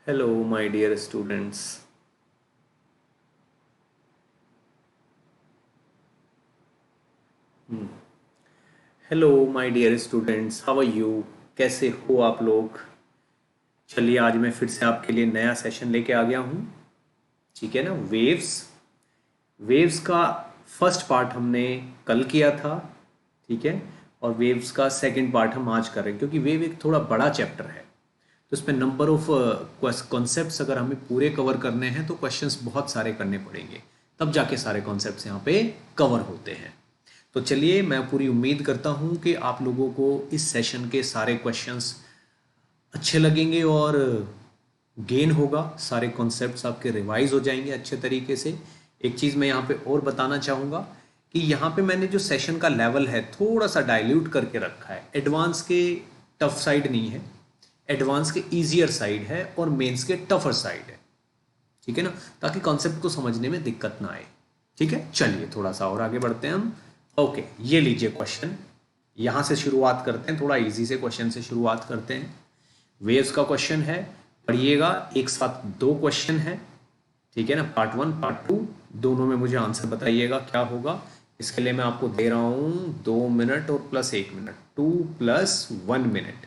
Hello, my dear students. Hello my dear students, how are you? कैसे हो आप लोग? चलिए, आज मैं फिर से आपके लिए नया सेशन लेके आ गया हूँ। ठीक है ना? वेव्स। वेव्स का फर्स्ट पार्ट हमने कल किया था। ठीक है। और वेव्स का सेकंड पार्ट हम आज कर रहे हैं, क्योंकि वेव एक थोड़ा बड़ा चैप्टर है। तो इसमें नंबर ऑफ कॉन्सेप्ट्स अगर हमें पूरे कवर करने हैं तो क्वेश्चंस बहुत सारे करने पड़ेंगे, तब जाके सारे कॉन्सेप्ट्स यहाँ पे कवर होते हैं। तो चलिए, मैं पूरी उम्मीद करता हूँ कि आप लोगों को इस सेशन के सारे क्वेश्चंस अच्छे लगेंगे और गेन होगा, सारे कॉन्सेप्ट्स आपके रिवाइज हो जाएंगे अच्छे तरीके से। एक चीज़ मैं यहाँ पे और बताना चाहूँगा कि यहाँ पे मैंने जो सेशन का लेवल है थोड़ा सा डाइल्यूट करके रखा है। एडवांस के टफ साइड नहीं है, एडवांस के ईजियर साइड है और मेंस के टफर साइड है। ठीक है ना? ताकि कॉन्सेप्ट को समझने में दिक्कत ना आए। ठीक है, चलिए थोड़ा सा और आगे बढ़ते हैं हम। ओके, ये लीजिए क्वेश्चन। यहां से शुरुआत करते हैं, थोड़ा इजी से क्वेश्चन से शुरुआत करते हैं। वेव्स का क्वेश्चन है, पढ़िएगा। एक साथ दो क्वेश्चन है। ठीक है ना? पार्ट 1 पार्ट 2 दोनों में मुझे आंसर बताइएगा क्या होगा। इसके लिए मैं आपको दे रहा हूं 2 मिनट और प्लस 1 मिनट, 2 + 1 मिनट।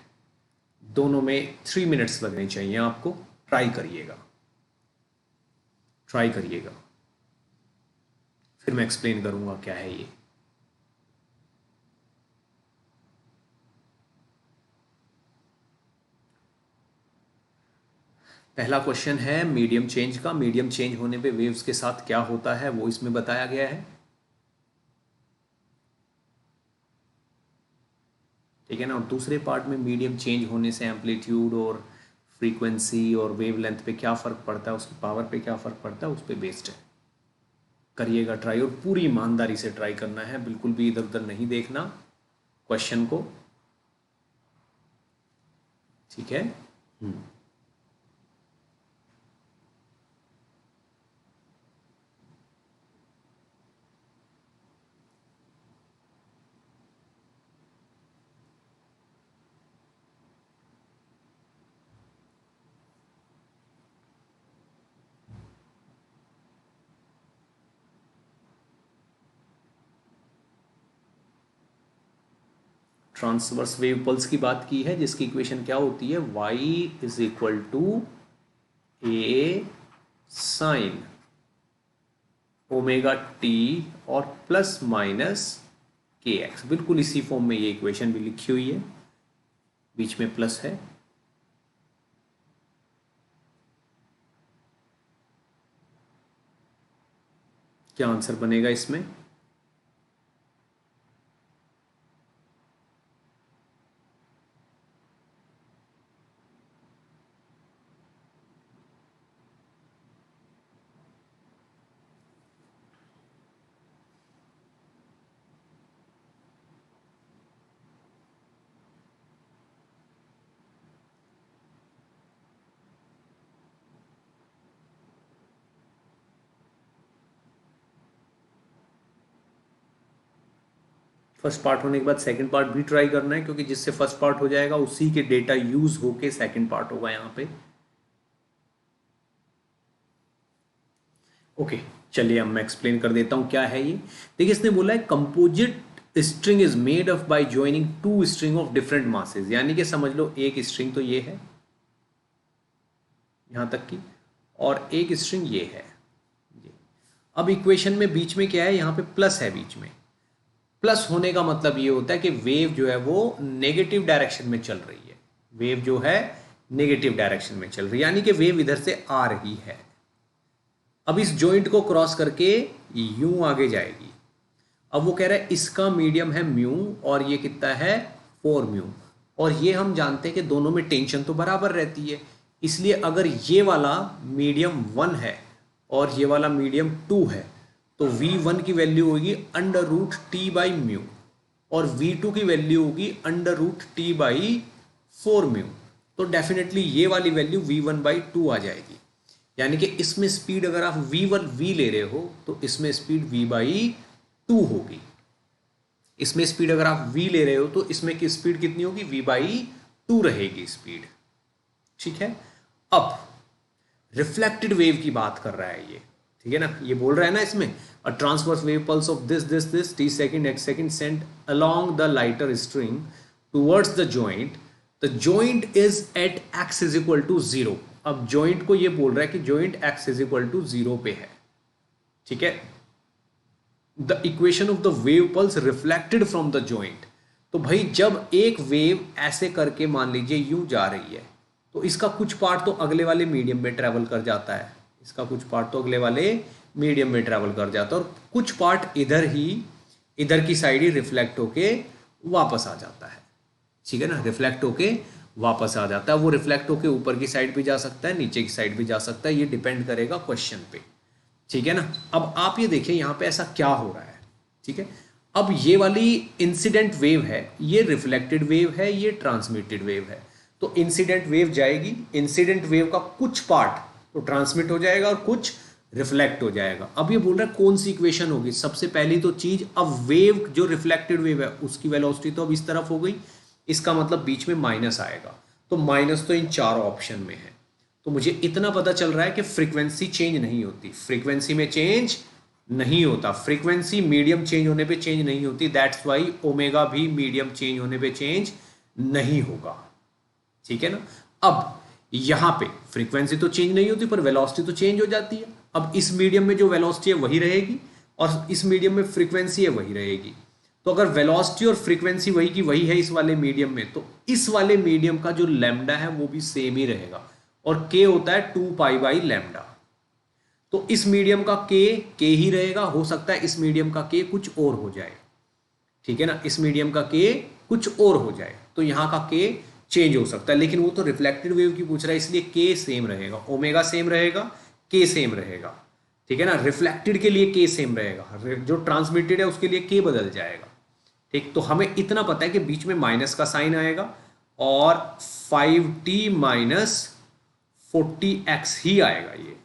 दोनों में 3 मिनट्स लगने चाहिए आपको। ट्राई करिएगा, ट्राई करिएगा, फिर मैं एक्सप्लेन करूंगा क्या है ये। पहला क्वेश्चन है मीडियम चेंज का। मीडियम चेंज होने पे वेव्स के साथ क्या होता है वो इसमें बताया गया है। ठीक है ना? और दूसरे पार्ट में मीडियम चेंज होने से एम्पलीट्यूड और फ्रीक्वेंसी और वेव लेंथ पे क्या फ़र्क पड़ता है, उसकी पावर पे क्या फ़र्क पड़ता है, उस पर बेस्ड है। करिएगा ट्राई, और पूरी ईमानदारी से ट्राई करना है, बिल्कुल भी इधर उधर नहीं देखना क्वेश्चन को। ठीक है? ट्रांसवर्स वेव पल्स की बात की है, जिसकी इक्वेशन क्या होती है? y = a sine omega T और प्लस माइनस के एक्स। बिल्कुल इसी फॉर्म में ये इक्वेशन भी लिखी हुई है, बीच में प्लस है। क्या आंसर बनेगा इसमें? फर्स्ट पार्ट होने के बाद सेकंड पार्ट भी ट्राई करना है, क्योंकि जिससे फर्स्ट पार्ट हो जाएगा उसी के डेटा यूज होके सेकंड पार्ट होगा यहाँ पे। ओके, चलिए अब मैं एक्सप्लेन कर देता हूँ क्या है ये। देखिए, इसने बोला है composite string is made of by joining two string of different masses. यानी कि समझ लो एक स्ट्रिंग तो ये है यहां तक की, और एक स्ट्रिंग ये है ये। अब इक्वेशन में बीच में क्या है? यहाँ पे प्लस है बीच में। प्लस होने का मतलब ये होता है कि वेव जो है वो नेगेटिव डायरेक्शन में चल रही है। वेव जो है नेगेटिव डायरेक्शन में चल रही है, यानी कि वेव इधर से आ रही है। अब इस जॉइंट को क्रॉस करके यूं आगे जाएगी। अब वो कह रहा है इसका मीडियम है म्यू और ये कितना है 4 म्यू। और ये हम जानते हैं कि दोनों में टेंशन तो बराबर रहती है, इसलिए अगर ये वाला मीडियम 1 है और ये वाला मीडियम 2 है तो V1 की वैल्यू होगी √T/μ और V2 की वैल्यू होगी √T/4μ। तो डेफिनेटली ये वाली वैल्यू V1/2 आ जाएगी। यानी कि इसमें स्पीड अगर आप V ले रहे हो तो इसमें स्पीड V/2 होगी। इसमें स्पीड अगर आप V ले रहे हो तो इसमें की स्पीड कितनी होगी? V/2 रहेगी स्पीड। ठीक है? अब रिफ्लेक्टेड वेव की बात कर रहा है ये, ठीक है ना। ये बोल रहा है ना इसमें, a transverse wave pulse of this t second x second sent along the lighter string towards the joint is at x is equal to 0। अब जॉइंट को ये बोल रहा है कि joint x is equal to 0 पे है, ठीक है। The equation of the wave pulse reflected from the joint. तो भाई जब एक वेव ऐसे करके मान लीजिए यूं जा रही है, तो इसका कुछ पार्ट तो अगले वाले मीडियम में ट्रेवल कर जाता है, इसका कुछ पार्ट तो अगले वाले मीडियम में ट्रेवल कर जाता है, और कुछ पार्ट इधर की साइड ही रिफ्लेक्ट होके वापस आ जाता है, ठीक है ना। रिफ्लेक्ट होके वापस आ जाता है, वो रिफ्लेक्ट होके ऊपर की साइड भी जा सकता है, नीचे की साइड भी जा सकता है, ये डिपेंड करेगा क्वेश्चन पे, ठीक है ना। अब आप ये देखिए यहाँ पे ऐसा क्या हो रहा है, ठीक है। अब ये वाली इंसिडेंट वेव है, ये रिफ्लेक्टेड वेव है, ये ट्रांसमिटेड वेव है। तो इंसिडेंट वेव जाएगी, इंसिडेंट वेव का कुछ पार्ट तो ट्रांसमिट हो जाएगा और कुछ रिफ्लेक्ट हो जाएगा। अब ये बोल रहा है कौन सी इक्वेशन होगी। सबसे पहली तो चीज, अब वेव जो रिफ्लेक्टेड वेव है उसकी वेलोसिटी तो अब इस तरफ हो गई, इसका मतलब बीच में माइनस आएगा, तो माइनस तो इन चारों ऑप्शन में है। तो मुझे इतना पता चल रहा है कि फ्रीक्वेंसी चेंज नहीं होती, फ्रीक्वेंसी में चेंज नहीं होता, फ्रीक्वेंसी मीडियम चेंज होने पे चेंज नहीं होती, दैट्स वाई ओमेगा भी मीडियम चेंज होने पे चेंज नहीं होगा, ठीक है ना। अब यहां पे फ्रीक्वेंसी तो चेंज नहीं होती पर वेलोसिटी तो चेंज हो जाती है। अब इस मीडियम में जो वेलोसिटी है वही रहेगी और इस मीडियम में फ्रीक्वेंसी है वही रहेगी। तो अगर वेलोसिटी और फ्रीक्वेंसी वही की वही है इस वाले मीडियम में, तो इस वाले मीडियम का जो लैम्डा है वो भी सेम ही रहेगा, और k होता है 2 पाई बाई लैम्डा। तो इस मीडियम का k ही रहेगा, हो सकता है इस मीडियम का k कुछ और हो जाए, ठीक है ना, इस मीडियम का k कुछ और हो जाए, तो यहाँ का k चेंज हो सकता है। लेकिन वो तो रिफ्लेक्टेड वेव की पूछ रहा है, इसलिए k सेम रहेगा, ओमेगा सेम रहेगा, k सेम रहेगा, ठीक है ना। रिफ्लेक्टेड के लिए k सेम रहेगा, जो ट्रांसमिटेड है उसके लिए k बदल जाएगा, ठीक। तो हमें इतना पता है कि बीच में माइनस का साइन आएगा और 5t माइनस 40x ही आएगा, ये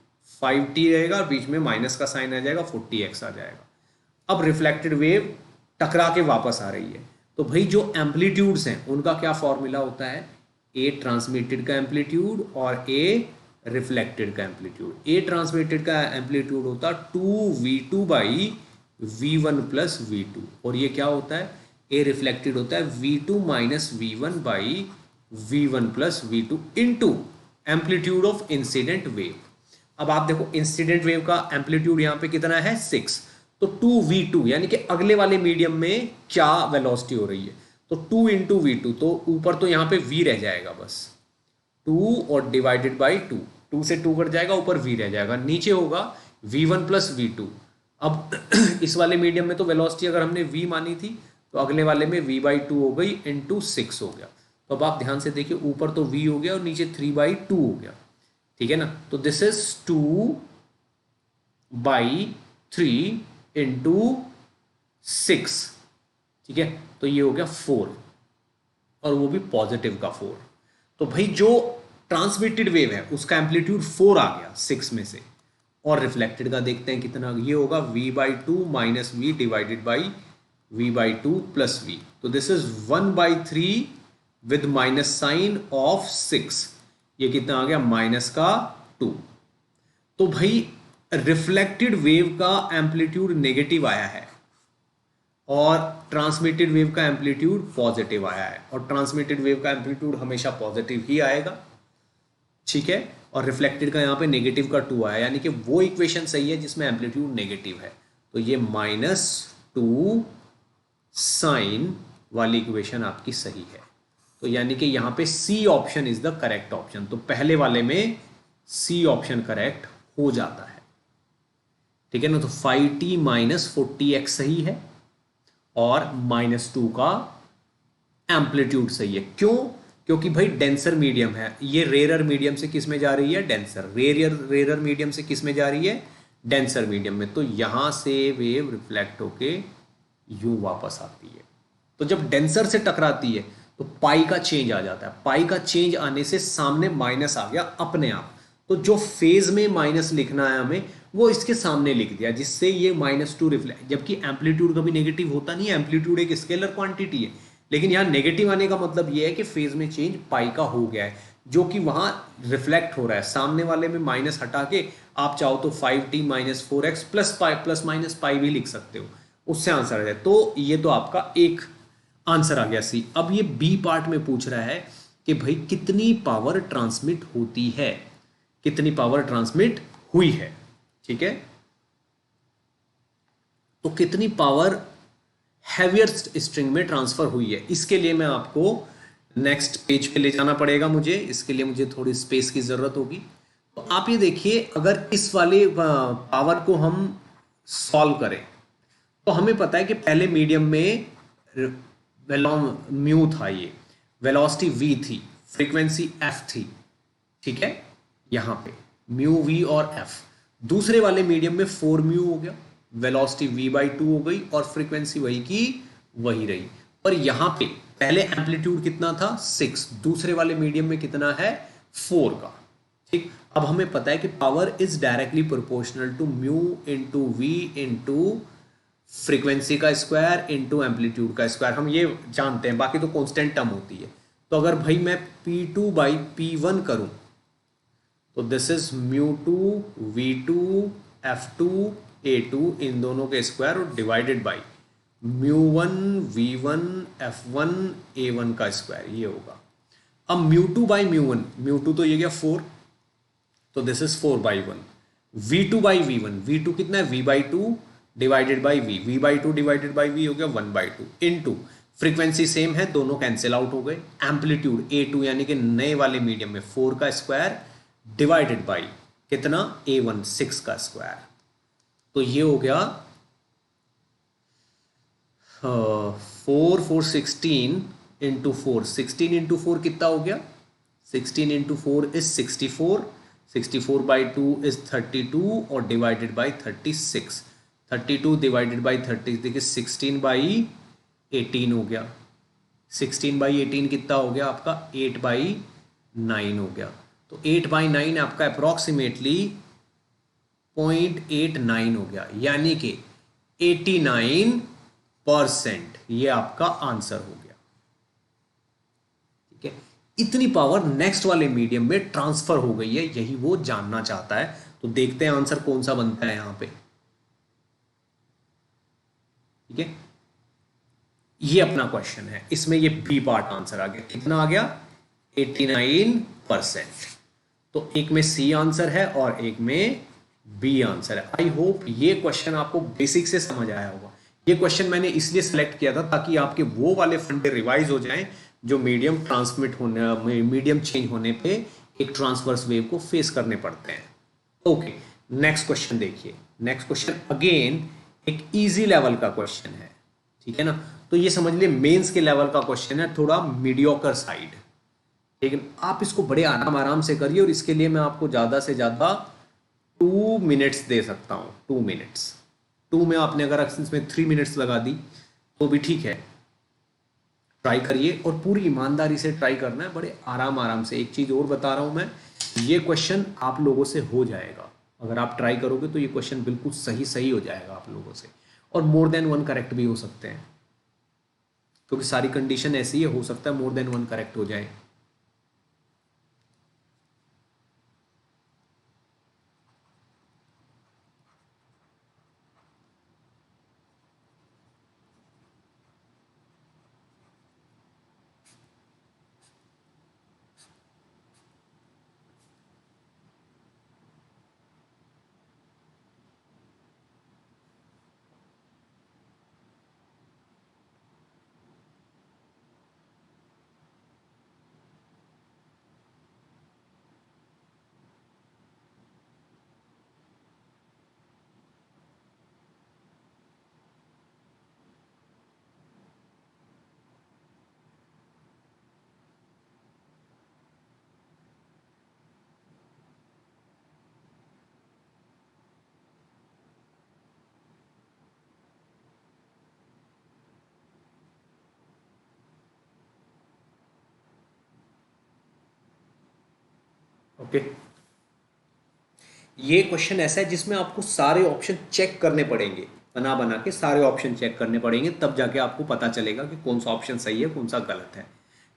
5t रहेगा और बीच में माइनस का साइन आ जाएगा, 40x आ जाएगा। अब रिफ्लेक्टेड वेव टकरा के वापस आ रही है, तो भाई जो एम्पलीट्यूड्स हैं उनका क्या फॉर्मूला होता है, ए ट्रांसमिटेड का एम्पलीट्यूड और ए रिफ्लेक्टेड का एम्पलीट्यूड। ए ट्रांसमिटेड का एम्पलीट्यूड होता है 2v2 by v1 plus v2, और ये क्या होता है, ए रिफ्लेक्टेड होता है v2 minus v1 by v1 plus v2 into amplitude of incident wave. अब आप देखो इंसिडेंट वेव का एम्पलीट्यूड यहाँ पे कितना है 6, तो 2v2 यानी कि अगले वाले मीडियम में क्या वेलोसिटी हो रही है, तो 2 इंटू v2, तो ऊपर तो यहाँ पे v रह जाएगा बस 2 और डिवाइडेड बाई 2 से 2 कट जाएगा, ऊपर v रह जाएगा, नीचे होगा v1 प्लस v2। अब इस वाले मीडियम में तो वेलोसिटी अगर हमने v मानी थी तो अगले वाले में v बाई 2 हो गई इंटू 6 हो गया। तो अब आप ध्यान से देखिए, ऊपर तो v हो गया और नीचे 3 बाई 2 हो गया, ठीक है ना। तो दिस इज 2 बाई 3 इंटू 6, ठीक है, तो ये हो गया 4, और वो भी पॉजिटिव का 4। तो भाई जो ट्रांसमिटेड वेव है उसका एम्पलीट्यूड 4 आ गया 6 में से, और रिफ्लेक्टेड का देखते हैं कितना, ये होगा v by 2 minus V divided by v by 2 plus V. तो this is 1 by 3 with minus sine of 6, ये कितना आ गया माइनस का 2। तो भाई रिफ्लेक्टेड वेव का एम्पलीट्यूड नेगेटिव आया है और ट्रांसमिटेड वेव का एम्पलीट्यूड पॉजिटिव आया है, और ट्रांसमिटेड वेव का एम्पलीट्यूड हमेशा पॉजिटिव ही आएगा, ठीक है, और रिफ्लेक्टेड का यहाँ पे नेगेटिव का 2 आया, यानी कि वो इक्वेशन सही है जिसमें एम्पलीट्यूड नेगेटिव है। तो ये -2 साइन वाली इक्वेशन आपकी सही है। तो यानी कि यहाँ पे C option is the correct option, तो पहले वाले में सी ऑप्शन करेक्ट हो जाता है, ठीक है ना। तो 5t माइनस 40x सही है और -2 का एम्पलीट्यूड सही है। क्यों? क्योंकि भाई डेंसर मीडियम है, ये रेयर मीडियम से किस में जा रही है, डेंसर, रेयर मीडियम से किस में जा रही है, डेंसर मीडियम में। तो यहां से वेव रिफ्लेक्ट होके यूं वापस आती है। तो जब डेंसर से टकराती है तो पाई का चेंज आ जाता है, पाई का चेंज आने से सामने माइनस आ गया अपने आप। तो जो फेज में माइनस लिखना है हमें वो इसके सामने लिख दिया, जिससे ये -2 रिफ्लेक्ट, जबकि एम्पलीट्यूड कभी नेगेटिव होता नहीं है, एम्पलीट्यूड एक स्केलर क्वांटिटी है, लेकिन यहाँ नेगेटिव आने का मतलब ये है कि फेज में चेंज पाई का हो गया है, जो कि वहां रिफ्लेक्ट हो रहा है। सामने वाले में माइनस हटा के आप चाहो तो 5t minus 4x plus pi plus minus pi भी लिख सकते हो, उससे आंसर आ जाए। तो ये तो आपका एक आंसर आ गया सी। अब ये बी पार्ट में पूछ रहा है कि भाई कितनी पावर ट्रांसमिट होती है, कितनी पावर ट्रांसमिट हुई है, ठीक है। तो कितनी पावर हैवियर स्ट्रिंग में ट्रांसफर हुई है, इसके लिए मैं आपको नेक्स्ट पेज पे ले जाना पड़ेगा मुझे, इसके लिए मुझे थोड़ी स्पेस की जरूरत होगी। तो आप ये देखिए, अगर इस वाले पावर को हम सॉल्व करें तो हमें पता है कि पहले मीडियम में म्यू था, ये वेलोसिटी v थी, फ्रीक्वेंसी f थी, ठीक है, यहां पे म्यू v और f। दूसरे वाले मीडियम में 4 म्यू हो गया, वेलोसिटी v/2 हो गई और फ्रीक्वेंसी वही की वही रही। और यहां पे पहले एम्पलीट्यूड कितना था 6, दूसरे वाले मीडियम में कितना है 4 का, ठीक। अब हमें पता है कि power is directly proportional to mu into v into frequency का स्क्वायर इंटू एम्पलीट्यूड का स्क्वायर, हम ये जानते हैं, बाकी तो कांस्टेंट टर्म होती है। तो अगर भाई मैं P2 बाई P1 करूं तो this is mu two V2 F2 A2, इन दोनों के स्क्वायर और divided by म्यू1 V1 F1 A1 का स्क्वायर, ये होगा। अब म्यू2 बाई म्यू1, म्यू2 तो ये गया 4, तो this is 4/1। V2 by V1, V2 कितना है V/2 divided by V/2 divided by V हो गया 1/2 इनटू फ्रीक्वेंसी सेम है, दोनों कैंसिल आउट हो गए। एम्पलीट्यूड A2 यानी कि नए वाले मीडियम में 4 का स्क्वायर डिवाइडेड बाई कितना A1 6 का स्क्वायर, तो ये हो गया 4 इंटू 4, 16 इंटू 4 कितना हो गया, 16 इंटू 4 इज 64, 64/2 इज 32 और डिवाइडेड बाई 36, 32 डिवाइडेड बाई 30, देखिए 16/18 हो गया, 16/18 कितना हो गया आपका 8/9 हो गया। तो 8/9 आपका अप्रोक्सीमेटली 0.89 हो गया, यानी कि 89%, ये आपका आंसर हो गया, ठीक है। इतनी पावर नेक्स्ट वाले मीडियम में ट्रांसफर हो गई है, यही वो जानना चाहता है। तो देखते हैं आंसर कौन सा बनता है यहां पे, ठीक है। ये अपना क्वेश्चन है, इसमें ये बी पार्ट आंसर आ गया, कितना आ गया 89%। तो एक में सी आंसर है और एक में बी आंसर है। आई होप ये क्वेश्चन आपको बेसिक से समझ आया होगा। ये क्वेश्चन मैंने इसलिए सिलेक्ट किया था ताकि आपके वो वाले फंडे रिवाइज हो जाएं जो मीडियम ट्रांसमिट होने, मीडियम चेंज होने पे एक ट्रांसवर्स वेव को फेस करने पड़ते हैं। ओके, नेक्स्ट क्वेश्चन देखिए। नेक्स्ट क्वेश्चन अगेन एक इजी लेवल का क्वेश्चन है, ठीक है ना। तो ये समझ लिए मेंस के लेवल का क्वेश्चन है, थोड़ा मीडियोकर साइड, लेकिन आप इसको बड़े आराम आराम से करिए। और इसके लिए मैं आपको ज्यादा से ज्यादा 2 मिनट्स दे सकता हूं, 2 मिनट्स। 2 में आपने अगर इसमें 3 मिनट्स लगा दी तो भी ठीक है, ट्राई करिए और पूरी ईमानदारी से ट्राई करना है, बड़े आराम आराम से। एक चीज और बता रहा हूं मैं, ये क्वेश्चन आप लोगों से हो जाएगा, अगर आप ट्राई करोगे तो ये क्वेश्चन बिल्कुल सही सही हो जाएगा आप लोगों से, और मोर देन 1 करेक्ट भी हो सकते हैं, क्योंकि सारी कंडीशन ऐसी है, हो सकता है मोर देन 1 करेक्ट हो जाए। ओके, ये क्वेश्चन ऐसा है जिसमें आपको सारे ऑप्शन चेक करने पड़ेंगे। बना बना के सारे ऑप्शन चेक करने पड़ेंगे, तब जाके आपको पता चलेगा कि कौन सा ऑप्शन सही है कौन सा गलत है।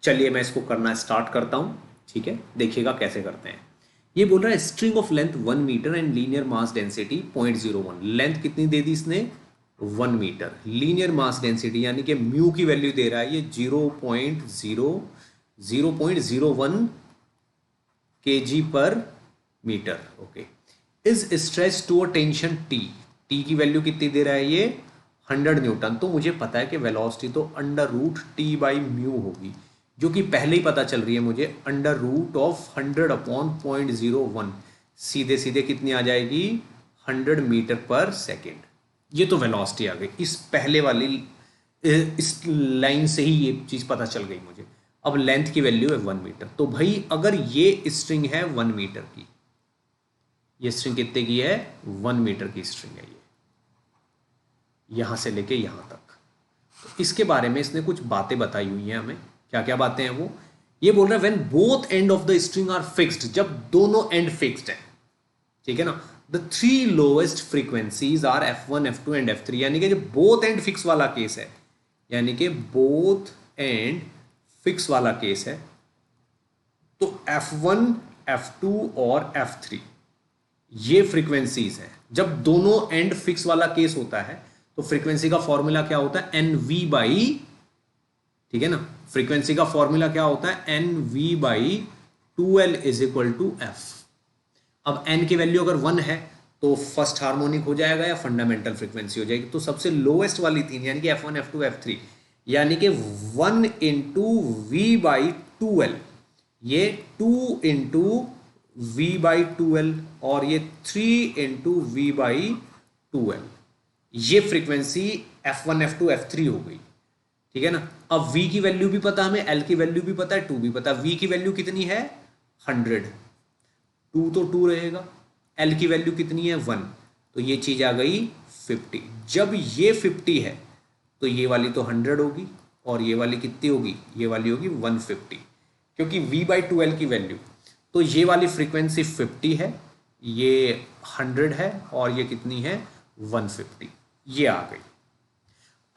चलिए मैं इसको करना स्टार्ट करता हूँ, ठीक है, देखिएगा कैसे करते हैं। ये बोल रहा है string of length 1 meter and linear mass density 0.01। Length कितनी दे दी इसने, 1 मीटर। लीनियर मास डेंसिटी यानी कि म्यू की वैल्यू दे रहा है ये 0.01 kg पर meter. Okay, is stretch to a tension T. T की वैल्यू कितनी दे रहा है ये, 100 न्यूटन। तो मुझे पता है कि वेलोसिटी तो √T/μ होगी, जो कि पहले ही पता चल रही है मुझे, √100/0.01 सीधे सीधे कितनी आ जाएगी, 100 मीटर पर सेकेंड। ये तो वेलोसिटी आ गई, इस पहले वाली इस लाइन से ही ये चीज पता चल गई मुझे। अब लेंथ की वैल्यू है 1 मीटर। तो भाई अगर ये स्ट्रिंग है 1 मीटर की, ये स्ट्रिंग कितने की है, 1 मीटर की स्ट्रिंग है ये, यहां से लेके यहां तक। तो इसके बारे में इसने कुछ बातें बताई हुई हैं हमें। क्या क्या बातें हैं वो, ये बोल रहा है when both end of the string are fixed, जब दोनों एंड फिक्स्ड है, ठीक है ना। The 3 lowest frequencies are F1 F2 and F3, यानी कि जब बोथ एंड फिक्स वाला केस है, यानी कि बोथ एंड फिक्स वाला केस है, तो F1 F2 और F3 ये फ्रीक्वेंसीज हैं। जब दोनों एंड फिक्स वाला केस होता है तो फ्रीक्वेंसी का फॉर्मूला क्या होता है, NV/, ठीक है ना, फ्रीक्वेंसी का फॉर्मूला क्या होता है, NV/2L = F। अब n की वैल्यू अगर 1 है तो फर्स्ट हार्मोनिक हो जाएगा या फंडामेंटल फ्रीक्वेंसी हो जाएगी। तो सबसे लोएस्ट वाली 3 यानी कि F1 F2 F3, यानी कि 1 × V/2L, ये 2 × V/2L और ये 3 × V/2L, ये फ्रीक्वेंसी F1 F2 F3 हो गई, ठीक है ना। अब V की वैल्यू भी पता हमें, L की वैल्यू भी पता है, 2 भी पता है। V की वैल्यू कितनी है, 100, 2 तो 2 रहेगा, L की वैल्यू कितनी है, 1, तो ये चीज आ गई 50। जब ये 50 है तो ये वाली तो 100 होगी और ये वाली कितनी होगी, ये वाली होगी 150, क्योंकि V/2L की वैल्यू, तो ये वाली फ्रीक्वेंसी 50 है, ये 100 है और ये कितनी है, 150, ये आ गई।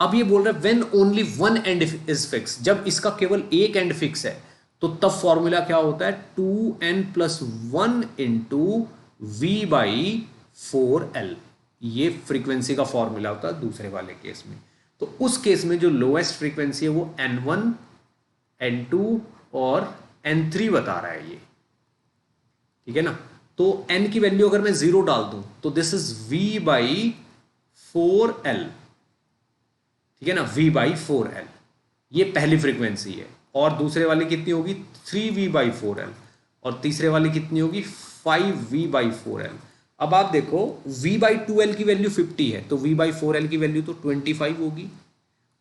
अब ये बोल रहा है when only one and is fix, जब इसका केवल एक एंड फिक्स है तो तब फॉर्मूला क्या होता है, 2n+1 × V/4L, ये फ्रीक्वेंसी का फॉर्मूला होता है दूसरे वाले केस में। तो उस केस में जो लोएस्ट फ्रीक्वेंसी है वो N1 N2 और N3 बता रहा है ये, ठीक है ना। तो n की वैल्यू अगर मैं 0 डाल दूं तो दिस इज V/4L, ठीक है ना, V/4L, ये पहली फ्रीक्वेंसी है। और दूसरे वाली कितनी होगी, 3V/4L, और तीसरे वाली कितनी होगी, 5V/4L। अब आप देखो V/2L की वैल्यू 50 है तो V/4L की वैल्यू तो 25 होगी,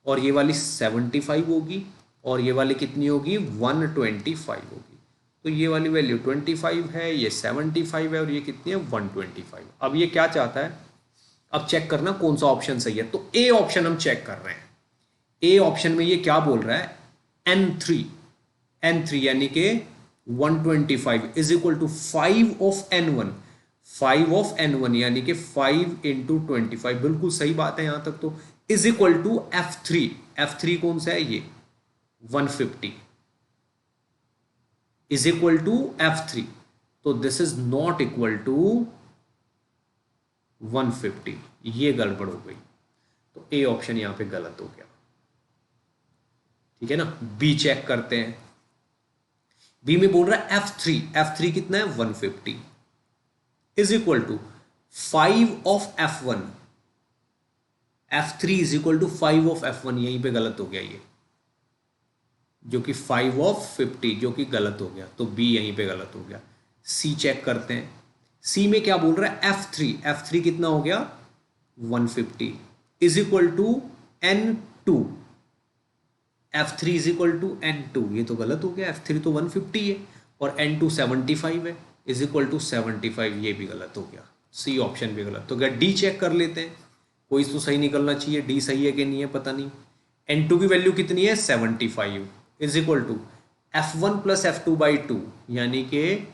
और ये वाली 75 होगी, और ये वाली कितनी होगी, 125 होगी। तो ये वाली वैल्यू 25 है, ये 75 है, और ये कितनी है, 125। अब ये क्या चाहता है, अब चेक करना कौन सा ऑप्शन सही है। तो ए ऑप्शन हम चेक कर रहे हैं। ए ऑप्शन में ये क्या बोल रहा है, N3 यानी कि 125 = 5 of N1, 5 of N1 यानी कि 5 × 25, बिल्कुल सही बात है यहां तक तो, = F3, F3 कौन सा है, ये 150 = F3, तो this is not equal to 150, ये गड़बड़ हो गई। तो ए ऑप्शन यहां पे गलत हो गया, ठीक है ना। बी चेक करते हैं। बी में बोल रहा है F3 कितना है, 150 = 5 of F1, F3 = 5 of F1, यहीं पे गलत हो गया ये, जो कि 5 of 50, जो कि गलत हो गया, तो बी यहीं पे गलत हो गया। सी चेक करते हैं। सी में क्या बोल रहा है, F3 कितना हो गया, 150 = N2, F3 = N2, ये तो गलत हो गया, F3 तो 150 है और N2 75 है, =75, ये भी गलत हो गया। सी ऑप्शन भी गलत हो गया। डी चेक कर लेते हैं, कोई तो सही निकलना चाहिए, डी सही है कि नहीं है पता नहीं। N2 की वैल्यू कितनी है, 75 = F1 + F2/2, यानी कि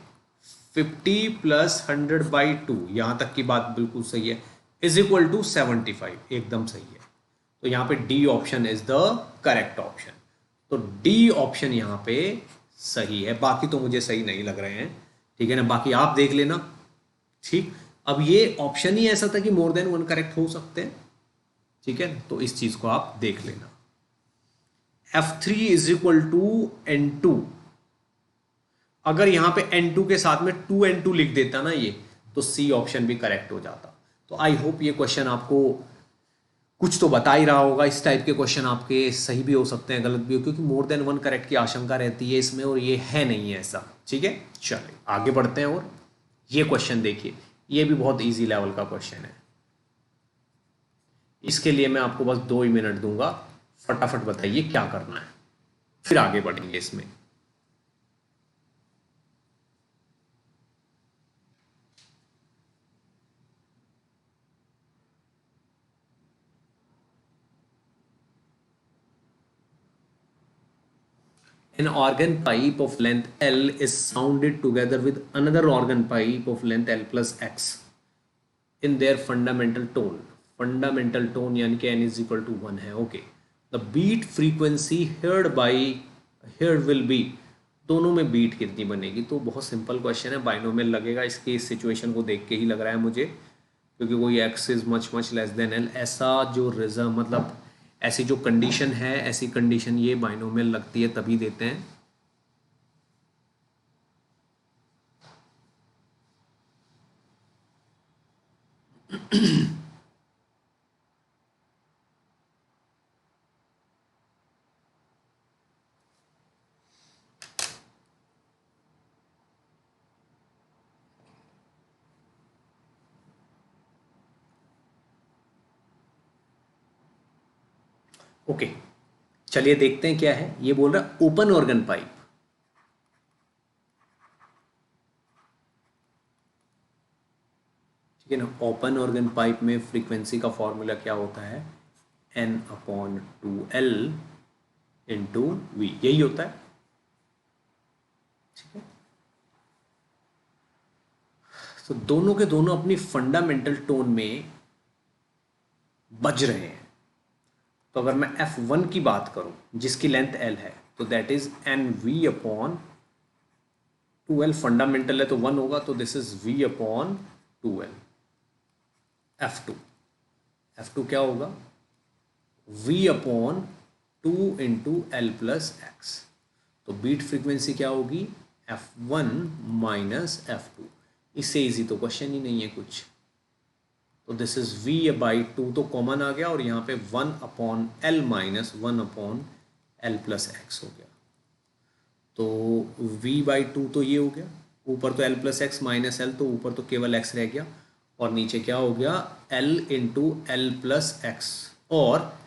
50 + 100/2, यहां तक की बात बिल्कुल सही है। इज इक्वल टू 75, एकदम सही है। तो यहाँ पे D option is the correct option. तो डी ऑप्शन यहाँ पे सही है, बाकी तो मुझे सही नहीं लग रहे हैं, ठीक है ना, बाकी आप देख लेना। ठीक, अब ये ऑप्शन ही ऐसा था कि मोर देन वन करेक्ट हो सकते हैं, ठीक है, तो इस चीज को आप देख लेना। F3 is equal to N2, अगर यहां पे N2 के साथ में 2N2 लिख देता ना ये, तो सी ऑप्शन भी करेक्ट हो जाता। तो आई होप ये क्वेश्चन आपको कुछ तो बता ही रहा होगा। इस टाइप के क्वेश्चन आपके सही भी हो सकते हैं, गलत भी हो, क्योंकि मोर देन वन करेक्ट की आशंका रहती है इसमें, और ये है नहीं है ऐसा, ठीक है। चलिए आगे बढ़ते हैं, और ये क्वेश्चन देखिए, ये भी बहुत इजी लेवल का क्वेश्चन है। इसके लिए मैं आपको बस 2 ही मिनट दूंगा, फटाफट बताइए क्या करना है, फिर आगे बढ़ेंगे इसमें। An organ pipe of length L is sounded together with another organ pipe of length L plus X in their fundamental tone. Fundamental tone यानी कि n is equal to 1 है, okay. The beat frequency heard will be, दोनों में beat कितनी बनेगी? तो बहुत simple question है, बाइनोमियल लगेगा, इसकी इस सिचुएशन को देख के ही लग रहा है मुझे, क्योंकि कोई x is much much less than l, ऐसा जो रिजल्ट मतलब ऐसी जो कंडीशन है, ऐसी कंडीशन ये बाइनोमियल लगती है तभी देते हैं। ओके, चलिए देखते हैं क्या है। ये बोल रहा है ओपन ऑर्गन पाइप, ठीक है ना। ओपन ऑर्गन पाइप में फ्रीक्वेंसी का फॉर्मूला क्या होता है? n/2l इंटू वी, यही होता है, ठीक है। तो दोनों के दोनों अपनी फंडामेंटल टोन में बज रहे हैं। तो अगर मैं F1 की बात करूं जिसकी लेंथ L है, तो दैट इज NV/2L, फंडामेंटल है तो 1 होगा, तो दिस इज V/2L। F2 क्या होगा? V/2 into L plus x. तो बीट फ्रीक्वेंसी क्या होगी? F1 minus F2। इससे इजी तो क्वेश्चन ही नहीं है कुछ। तो दिस इज V/2 तो कॉमन आ गया, और यहाँ पे 1/L minus 1/L plus x हो गया। तो V/2 तो ये हो गया, ऊपर तो L plus x minus L, तो ऊपर तो केवल x रह गया, और नीचे क्या हो गया? L into L plus x. और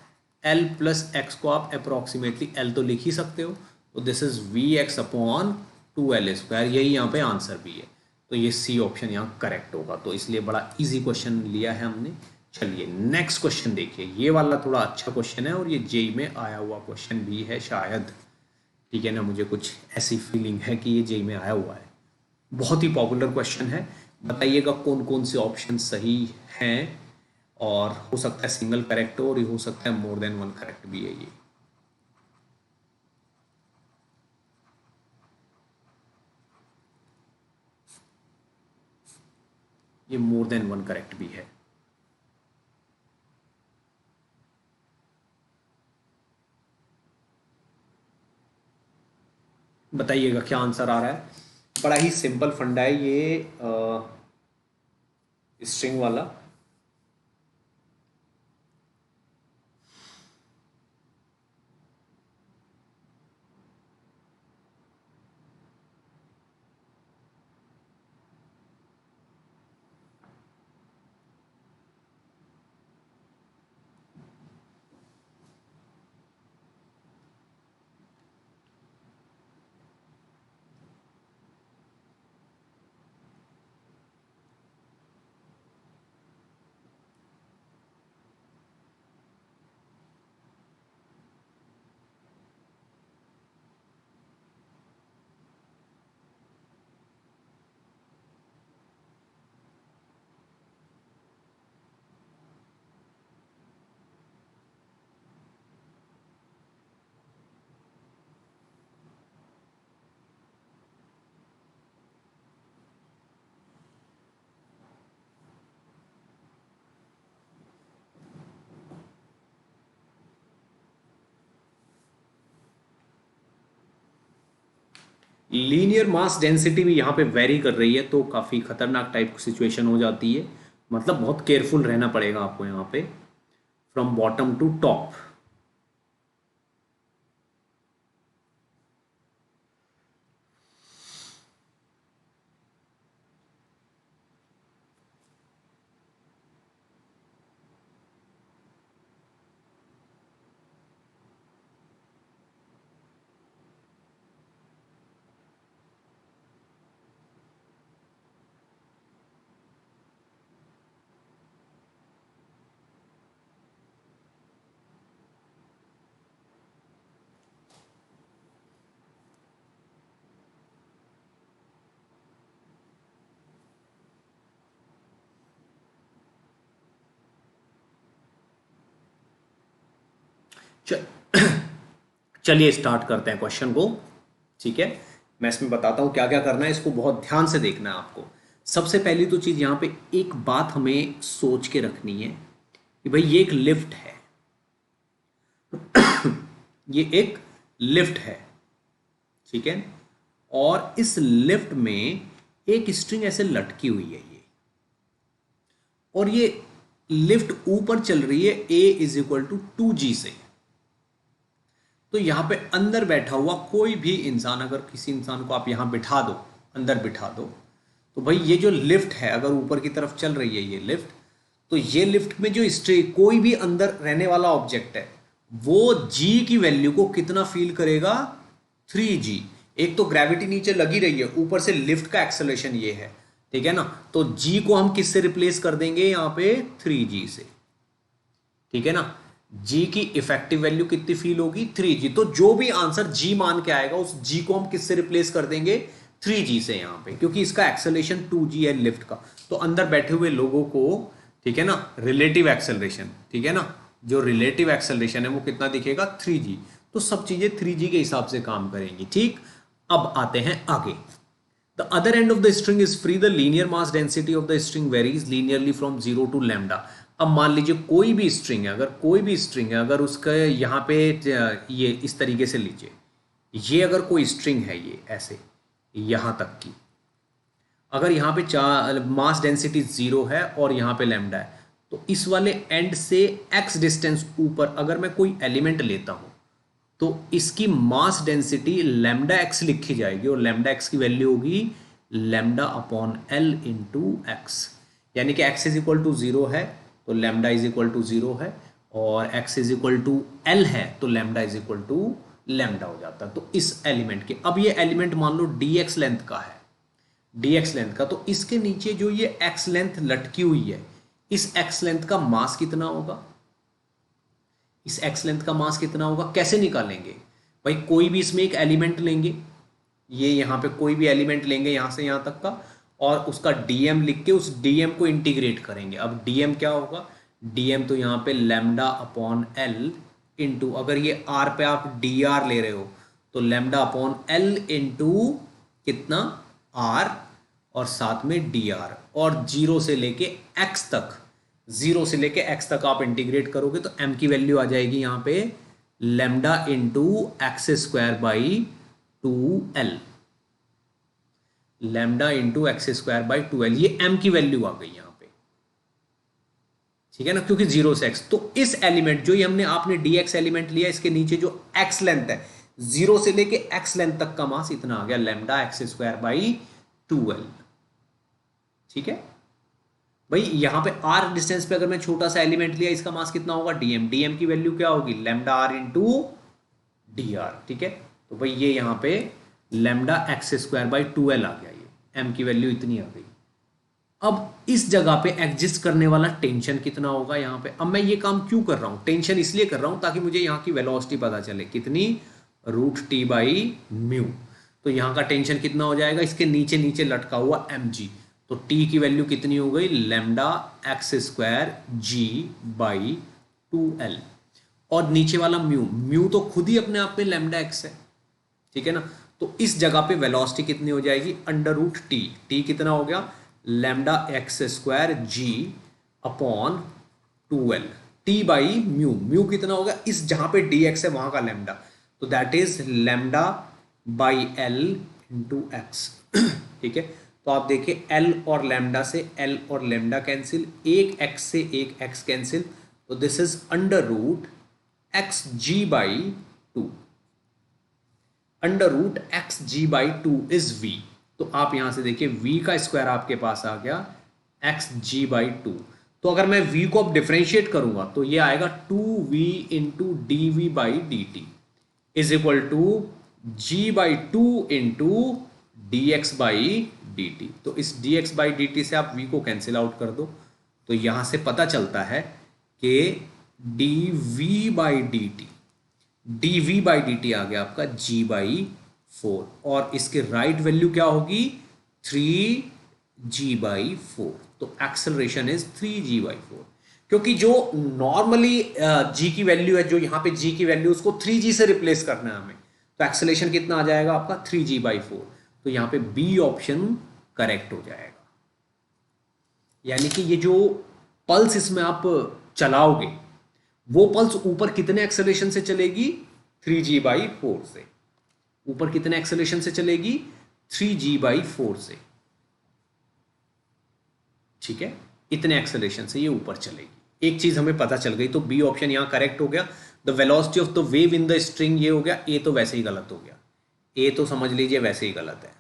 L प्लस एक्स को आप अप्रोक्सीमेटली L तो लिख ही सकते हो, तो दिस इज Vx/2L², यही यहाँ पे आंसर भी है। तो ये सी ऑप्शन यहाँ करेक्ट होगा, तो इसलिए बड़ा इजी क्वेश्चन लिया है हमने। चलिए नेक्स्ट क्वेश्चन देखिए, ये वाला थोड़ा अच्छा क्वेश्चन है, और ये जेई में आया हुआ क्वेश्चन भी है शायद, ठीक है ना, मुझे कुछ ऐसी फीलिंग है कि ये जेई में आया हुआ है। बहुत ही पॉपुलर क्वेश्चन है, बताइएगा कौन कौन से ऑप्शन सही हैं, और हो सकता है सिंगल करेक्ट हो, और ये हो सकता है मोर देन वन करेक्ट भी है। ये मोर देन वन करेक्ट भी है। बताइएगा क्या आंसर आ रहा है। बड़ा ही सिंपल फंडा है ये, स्ट्रिंग वाला। लीनियर मास डेंसिटी भी यहाँ पे वेरी कर रही है, तो काफ़ी खतरनाक टाइप की सिचुएशन हो जाती है। मतलब बहुत केयरफुल रहना पड़ेगा आपको यहाँ पे, फ्रॉम बॉटम टू टॉप। चलिए स्टार्ट करते हैं क्वेश्चन को। ठीक है, मैं इसमें बताता हूं क्या क्या करना है, इसको बहुत ध्यान से देखना है आपको। सबसे पहली तो चीज यहां पे एक बात हमें सोच के रखनी है कि भाई ये एक लिफ्ट है, ये एक लिफ्ट है, ठीक है। और इस लिफ्ट में एक स्ट्रिंग ऐसे लटकी हुई है ये, और ये लिफ्ट ऊपर चल रही है a is equal to 2g से। तो यहां पे अंदर बैठा हुआ कोई भी इंसान, अगर किसी इंसान को आप यहां बिठा दो, अंदर बिठा दो, तो भाई ये जो लिफ्ट है अगर ऊपर की तरफ चल रही है ये लिफ्ट, तो ये लिफ्ट में जो कोई भी अंदर रहने वाला ऑब्जेक्ट है वो g की वैल्यू को कितना फील करेगा, 3g। एक तो ग्रेविटी नीचे लगी रही है, ऊपर से लिफ्ट का एक्सेलरेशन ये है, ठीक है ना। तो g को हम किससे रिप्लेस कर देंगे यहां पे, 3g से, ठीक है ना। g की इफेक्टिव वैल्यू कितनी फील होगी, 3g। तो जो भी आंसर g मान के आएगा उस g को हम किससे रिप्लेस कर देंगे, 3g से यहां पे, क्योंकि इसका एक्सेलरेशन 2g है लिफ्ट का। तो अंदर बैठे हुए लोगों को, ठीक है ना, रिलेटिव एक्सेलरेशन, ठीक है ना, जो रिलेटिव एक्सेलरेशन है वो कितना दिखेगा, 3g। तो सब चीजें 3g के हिसाब से काम करेंगी, ठीक। अब आते हैं आगे। The other end of the string is free. The linear mass density of the string varies linearly from 0 to lambda. अब मान लीजिए कोई भी स्ट्रिंग है, अगर कोई भी स्ट्रिंग है, अगर उसका यहाँ पे ये इस तरीके से लीजिए, ये अगर कोई स्ट्रिंग है ये ऐसे यहाँ तक की, अगर यहाँ पे मास डेंसिटी 0 है और यहाँ पे लैम्डा है, तो इस वाले एंड से x डिस्टेंस ऊपर अगर मैं कोई एलिमेंट लेता हूँ तो इसकी मास डेंसिटी लैम्डा एक्स लिखी जाएगी, और लैम्डा एक्स की वैल्यू होगी lambda upon L into x. यानी कि एक्स इज इक्वल टू 0 है तो लैम्डा इज इक्वल टू 0 है, और x is equal to l है तो lambda is equal to lambda हो जाता है। तो इस एलिमेंट के, अब ये एलिमेंट मान लो डी एक्स लेंथ का है, डी एक्स लेंथ का, तो इसके नीचे जो ये एक्स लेंथ लटकी हुई है, इस एक्स लेंथ का मास कितना होगा, इस एक्स लेंथ का मास कितना होगा, कैसे निकालेंगे भाई, कोई भी इसमें एक एलिमेंट लेंगे, ये यहाँ पे कोई भी एलिमेंट लेंगे यहाँ से यहाँ तक का, और उसका डीएम लिख के उस डीएम को इंटीग्रेट करेंगे। अब डीएम क्या होगा, डीएम तो यहाँ पे लैम्डा अपॉन एल इंटू, अगर ये आर पे आप डी आर ले रहे हो तो लैम्डा अपॉन एल इंटू कितना, आर, और साथ में डी आर, और जीरो से लेके एक्स तक, जीरो से लेके एक्स तक आप इंटीग्रेट करोगे तो m की वैल्यू आ जाएगी यहाँ पे lambda into x square by 2l, lambda into x square by 2l, ये m की वैल्यू आ गई यहाँ पे, ठीक है ना, क्योंकि जीरो से x। तो इस एलिमेंट जो ये हमने, आपने dx एलिमेंट लिया, इसके नीचे जो x लेंथ है, जीरो से लेके x लेंथ तक का मास इतना आ गया lambda x square by 2l, ठीक है भाई। यहां पे r डिस्टेंस पे अगर मैं छोटा सा एलिमेंट लिया, इसका मास कितना होगा, dm, dm की वैल्यू क्या होगी, lambda r into D R, ठीक है। तो भाई ये यहां पे lambda x square by 2l आ गया, ये m की वैल्यू इतनी आ गई। अब इस जगह पे एग्जिस्ट करने वाला टेंशन कितना होगा यहाँ पे। अब मैं ये काम क्यों कर रहा हूं, टेंशन इसलिए कर रहा हूं ताकि मुझे यहाँ की वेलोसिटी पता चले, कितनी, रूट टी बाई म्यू। तो यहाँ का टेंशन कितना हो जाएगा, इसके नीचे नीचे लटका हुआ mg, तो t की वैल्यू कितनी हो गई, lambda x square g by 2l, और नीचे वाला म्यू, म्यू तो खुद ही अपने आप में लैम्डा एक्स है, ठीक है ना। तो इस जगह पे वेलोसिटी कितनी हो जाएगी, अंडर रूट टी, टी कितना हो गया, lambda x square g upon 2l, T by mu, mu कितना होगा, इस जहां पे डी एक्स है वहां का लैम्डा, तो that is lambda by L into x. ठीक है, तो आप देखिए एल और लैम्डा से एल और लैम्डा कैंसिल, एक एक्स से एक एक्स कैंसिल, तो this is under root x g by two. Under root x g by two is v. तो आप यहां से देखिए v का स्क्वायर आपके पास आ गया एक्स जी बाई टू। तो अगर मैं v को अब डिफ्रेंशिएट करूंगा तो ये आएगा 2v into d we by D t is equal to g by two into d x by D t. तो इस d x by D t से आप v को कैंसिल आउट कर दो, तो यहां से पता चलता है कि D we by D T, D we by D T आ गया आपका जी बाई फोर, और इसके राइट वैल्यू क्या होगी 3g/4। तो एक्सेलरेशन इज 3g/4, क्योंकि जो नॉर्मली g की वैल्यू है, जो यहां पे g की वैल्यू उसको 3g से रिप्लेस करना है हमें, तो एक्सेलरेशन कितना आ जाएगा आपका 3g/4। तो यहां पे बी ऑप्शन करेक्ट हो जाएगा। यानी कि ये जो पल्स इसमें आप चलाओगे वो पल्स ऊपर कितने एक्सेलरेशन से चलेगी 3g/4 से। ऊपर कितने एक्सेलरेशन से चलेगी 3g/4 से। ठीक है, इतने एक्सेलरेशन से ये ऊपर चलेगी। एक चीज हमें पता चल गई, तो बी ऑप्शन यहां करेक्ट हो गया। The velocity of the wave in the string ये हो गया, ए तो वैसे ही गलत हो गया, ए तो समझ लीजिए वैसे ही गलत है।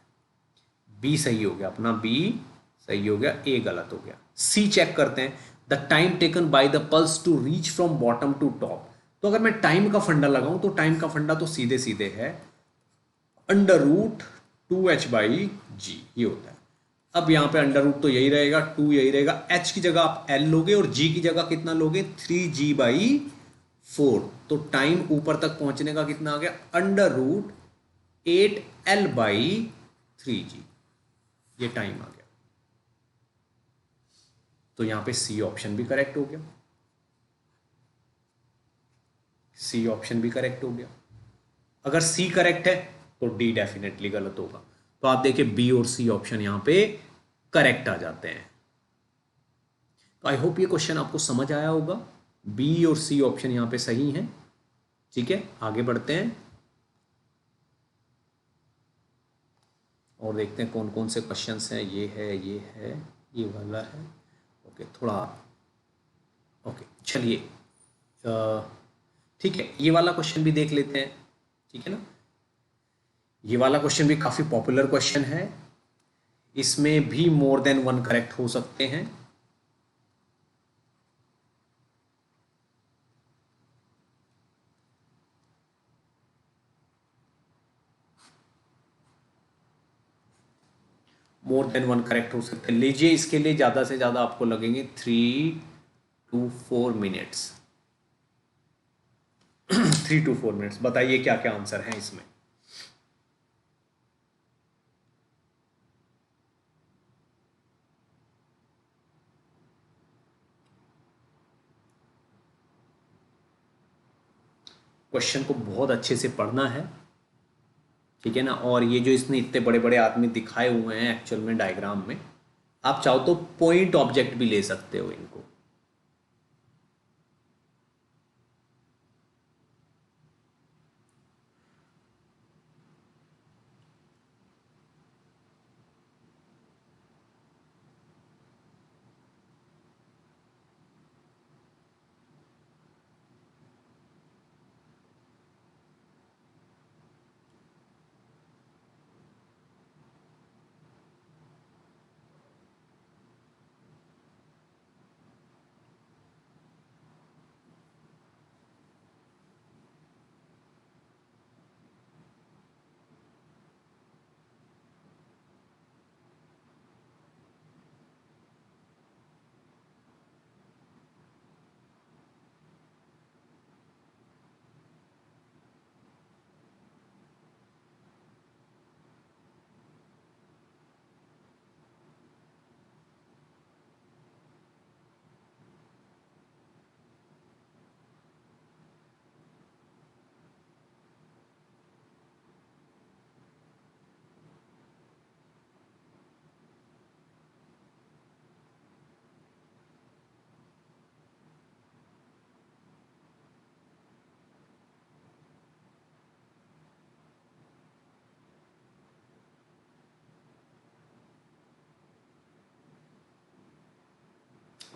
बी सही हो गया अपना, बी सही हो गया, ए गलत हो गया। सी चेक करते हैं, the time taken by the pulse to reach from bottom to top. तो अगर मैं टाइम का फंडा लगाऊं तो टाइम का फंडा तो सीधे सीधे है अंडर रूट 2h/g, ये होता है। अब यहां पे अंडर रूट तो यही रहेगा, 2 यही रहेगा, h की जगह आप l लोगे और g की जगह कितना लोगे 3g/4। तो टाइम ऊपर तक पहुंचने का कितना आ गया अंडर रूट 8l/3g, ये टाइम आ गया। तो यहां पे सी ऑप्शन भी करेक्ट हो गया, सी ऑप्शन भी करेक्ट हो गया। अगर सी करेक्ट है तो डी डेफिनेटली गलत होगा। तो आप देखिए बी और सी ऑप्शन यहां पे करेक्ट आ जाते हैं। तो आई होप ये क्वेश्चन आपको समझ आया होगा। बी और सी ऑप्शन यहां पे सही है। ठीक है, आगे बढ़ते हैं और देखते हैं कौन कौन से क्वेश्चंस हैं। ये है, ये है, ये वाला है। ओके, थोड़ा ओके, चलिए ठीक है, ये वाला क्वेश्चन भी देख लेते हैं। ठीक है ना, ये वाला क्वेश्चन भी काफी पॉपुलर क्वेश्चन है, इसमें भी मोर देन वन करेक्ट हो सकते हैं। मोर देन वन करेक्ट हो सकते हैं। लीजिए, इसके लिए ज्यादा से ज्यादा आपको लगेंगे 3 to 4 मिनट्स। 3 to 4 minutes. बताइए क्या क्या आंसर है इसमें। क्वेश्चन को बहुत अच्छे से पढ़ना है। ठीक है ना, और ये जो इसने इतने बड़े बड़े आदमी दिखाए हुए हैं एक्चुअल में डायग्राम में, आप चाहो तो पॉइंट ऑब्जेक्ट भी ले सकते हो इनको।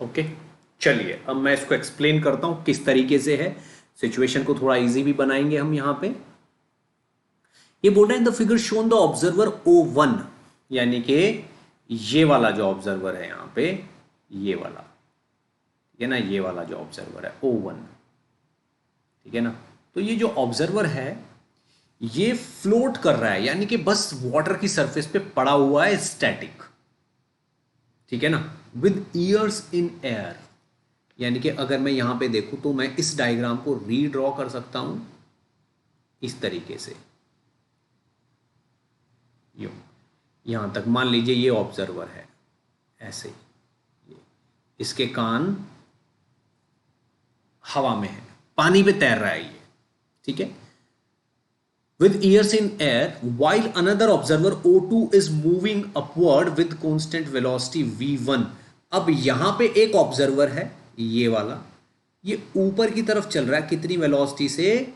ओके, चलिए अब मैं इसको एक्सप्लेन करता हूं किस तरीके से है। सिचुएशन को थोड़ा इजी भी बनाएंगे हम यहां पे। ये बोल रहे हैं the figure shown the observer O1, यानी कि ये वाला जो ऑब्जर्वर है यहां पे, ये वाला, ठीक है ना, ये वाला जो ऑब्जर्वर है O1, ठीक है ना। तो ये जो ऑब्जर्वर है ये फ्लोट कर रहा है, यानी कि बस वाटर की सरफेस पे पड़ा हुआ है, स्टैटिक, ठीक है ना, विद ईयर्स इन एयर। यानी कि अगर मैं यहां पे देखूं तो मैं इस डायग्राम को रीड्रॉ कर सकता हूं इस तरीके से, यूं, यहां तक मान लीजिए ये ऑब्जर्वर है, ऐसे ये, इसके कान हवा में है, पानी पे तैर रहा है ये, ठीक है, with ears in air, while another observer O2 is moving upward with constant velocity v1। अब यहां पे एक ऑब्जर्वर है ये वाला, ये ऊपर की तरफ चल रहा है कितनी वेलोसिटी से,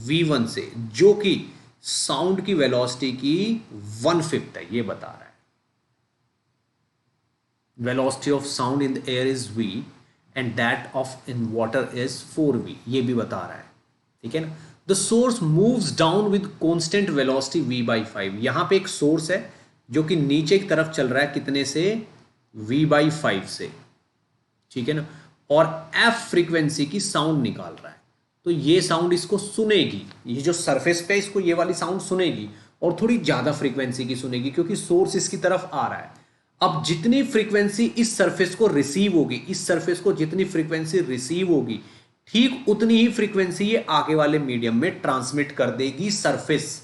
v1 से, जो कि साउंड की वेलोसिटी की 1/5 है, ये बता रहा है। Velocity of sound in the air is v and that of in water is 4v, ये भी बता रहा है, ठीक है ना। The source moves down with constant velocity v/5। यहां पे एक सोर्स है जो कि नीचे की तरफ चल रहा है कितने से, v/5 से, ठीक है ना, और f फ्रीक्वेंसी की साउंड निकाल रहा है। तो ये साउंड इसको सुनेगी, ये जो सरफेस पे इसको ये वाली साउंड सुनेगी, और थोड़ी ज्यादा फ्रीक्वेंसी की सुनेगी क्योंकि सोर्स इसकी तरफ आ रहा है। अब जितनी फ्रीक्वेंसी इस सरफेस को रिसीव होगी, इस सरफेस को जितनी फ्रीक्वेंसी रिसीव होगी, ठीक उतनी ही फ्रीक्वेंसी ये आगे वाले मीडियम में ट्रांसमिट कर देगी सरफेस,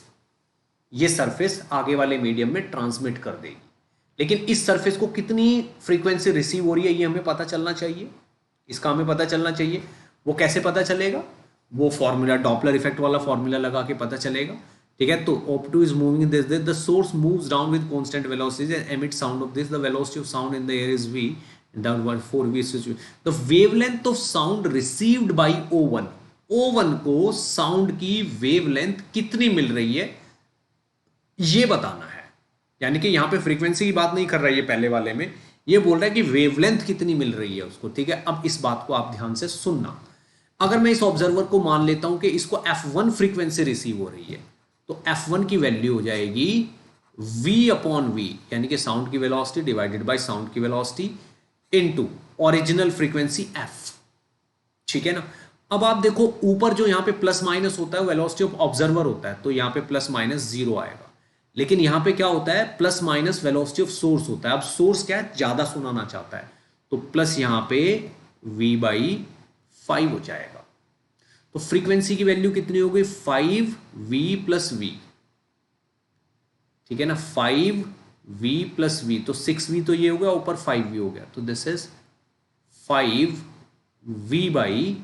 ये सरफेस आगे वाले मीडियम में ट्रांसमिट कर देगी। लेकिन इस सरफेस को कितनी फ्रीक्वेंसी रिसीव हो रही है ये हमें पता चलना चाहिए, इसका हमें पता चलना चाहिए। वो कैसे पता चलेगा, वो फॉर्मूला, डॉपलर इफेक्ट वाला फॉर्मूला लगा के पता चलेगा, ठीक है। तो O2 is moving this, the source moves down with constant velocity and emits sound of this, the velocity of sound in the air is v, downward 4v, the wavelength of sound received by O1, O1 को sound की wavelength कितनी मिल रही है ये बताना है। यानी कि यहां पे फ्रीक्वेंसी की बात नहीं कर रहा है ये पहले वाले में, ये बोल रहा है कि वेवलेंथ कितनी मिल रही है उसको, ठीक है। अब इस बात को आप ध्यान से सुनना। अगर मैं इस ऑब्जर्वर को मान लेता हूं कि इसको f1 फ्रीक्वेंसी रिसीव हो रही है, तो f1 की वैल्यू हो जाएगी v/v, यानी कि साउंड की वेलोसिटी डिवाइडेड बाय साउंड की velocity into original frequency f, ठीक है ना। अब आप देखो ऊपर जो यहां पे प्लस माइनस होता है वेलोसिटी ऑफ ऑब्जर्वर होता है, तो यहां पे प्लस माइनस 0 आएगा। लेकिन यहां पे क्या होता है, plus minus velocity of source होता है। अब सोर्स क्या है, ज्यादा सुनाना चाहता है, तो प्लस यहां पे v/5 हो जाएगा। तो फ्रीक्वेंसी की वैल्यू कितनी हो गई, 5v + v, ठीक है ना, 5v + v, तो 6v तो ये हो गया, ऊपर 5v हो गया, तो दिस इज 5v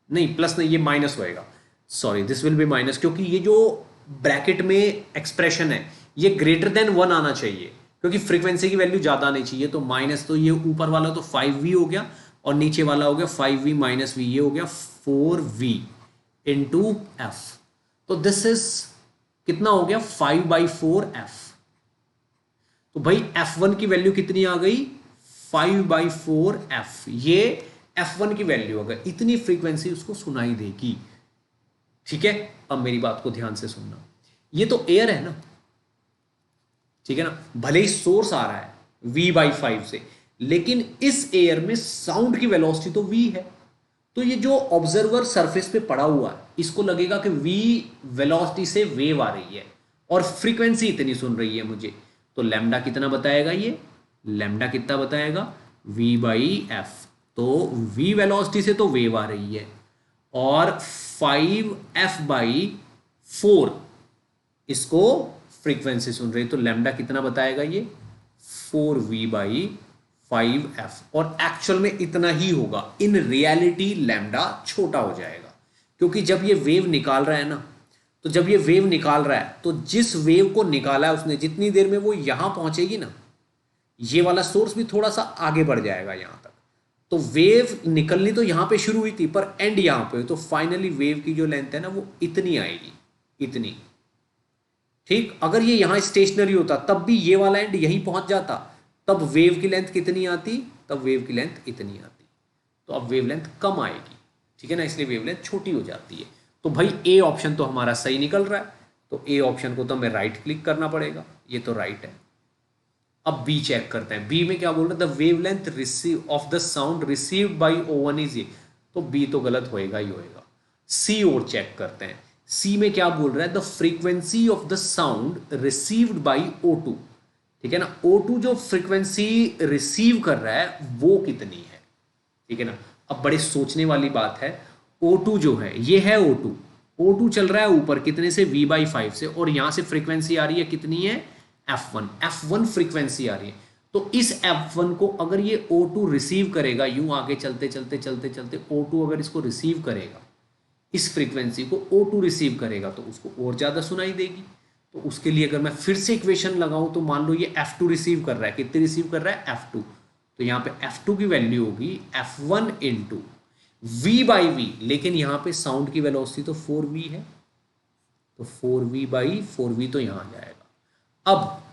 नहीं प्लस नहीं, ये माइनस होएगा, sorry this will be minus, क्योंकि ये जो ब्रैकेट में एक्सप्रेशन है ये ग्रेटर देन 1 आना चाहिए, क्योंकि फ्रीक्वेंसी की वैल्यू ज्यादा आनी चाहिए। तो माइनस, तो ये ऊपर वाला तो 5v हो गया और नीचे वाला हो गया 5v - v, ये हो गया 4v × f। तो दिस इज कितना हो गया, 5/4f। तो भाई f1 की वैल्यू कितनी आ गई, 5/4f। ये f1 की वैल्यू अगर इतनी फ्रीक्वेंसी उसको सुनाई देगी, ठीक है। अब मेरी बात को ध्यान से सुनना, ये तो एयर है ना, ठीक है ना, भले ही सोर्स आ रहा है v/5 से, लेकिन इस एयर में साउंड की वेलोसिटी तो v है। तो ये जो ऑब्जर्वर सरफेस पे पड़ा हुआ है इसको लगेगा कि v वेलोसिटी से वेव आ रही है और फ्रीक्वेंसी इतनी सुन रही है मुझे, तो लैम्डा कितना बताएगा, ये लैम्डा कितना बताएगा, v/f। तो v वेलोसिटी से तो वेव आ रही है और 5f/4 इसको फ्रीक्वेंसी सुन रही है, तो लैम्डा कितना बताएगा, ये 4v/5f। और एक्चुअल में इतना ही होगा, इन रियलिटी लैम्डा छोटा हो जाएगा, क्योंकि जब ये वेव निकाल रहा है ना, तो जब ये वेव निकाल रहा है तो जिस वेव को निकाला है उसने, जितनी देर में वो यहां पहुंचेगी ना, ये वाला सोर्स भी थोड़ा सा आगे बढ़ जाएगा यहां तक, तो वेव निकलनी तो यहां पे शुरू हुई थी पर एंड यहां पे, तो फाइनली वेव की जो लेंथ है ना वो इतनी आएगी, इतनी, ठीक। अगर ये यहां स्टेशनरी होता तब भी ये वाला एंड यहीं पहुंच जाता, तब वेव की लेंथ कितनी आती, तब वेव की लेंथ इतनी आती, तो अब वेव लेंथ कम आएगी, ठीक है ना, इसलिए वेव लेंथ छोटी हो जाती है। तो भाई ए ऑप्शन तो हमारा सही निकल रहा है, तो ए ऑप्शन को तो हमें राइट क्लिक करना पड़ेगा, ये तो राइट है। अब बी चेक करते हैं, बी में क्या बोल रहा है, the wavelength receive of the sound received by O1 is ये, तो बी तो गलत होएगा ही होएगा। सी और चेक करते हैं, सी में क्या बोल रहा है, the frequency of the sound received by O2, ठीक है ना, O2 जो फ्रीक्वेंसी रिसीव कर रहा है वो कितनी है, ठीक है ना। अब बड़े सोचने वाली बात है, O2 जो है ये है O2 चल रहा है ऊपर कितने से, V/5 से, और यहां से फ्रीक्वेंसी आ रही है कितनी है, F1 फ्रीक्वेंसी आ रही है। तो इस F1 को अगर ये O2 रिसीव करेगा, यूं आगे चलते चलते चलते चलते O2 अगर इसको रिसीव करेगा, इस फ्रीक्वेंसी को O2 रिसीव करेगा, तो उसको और ज्यादा सुनाई देगी। तो उसके लिए अगर मैं फिर से इक्वेशन लगाऊं, तो मान लो ये F2 रिसीव कर रहा है, कितनी रिसीव कर रहा है, F2, तो यहां पे F2 की वैल्यू होगी F1 इंटू V/V, लेकिन यहां पे साउंड की वेलोसिटी तो 4V है, तो 4V/4V तो यहां आ जाएगा। अब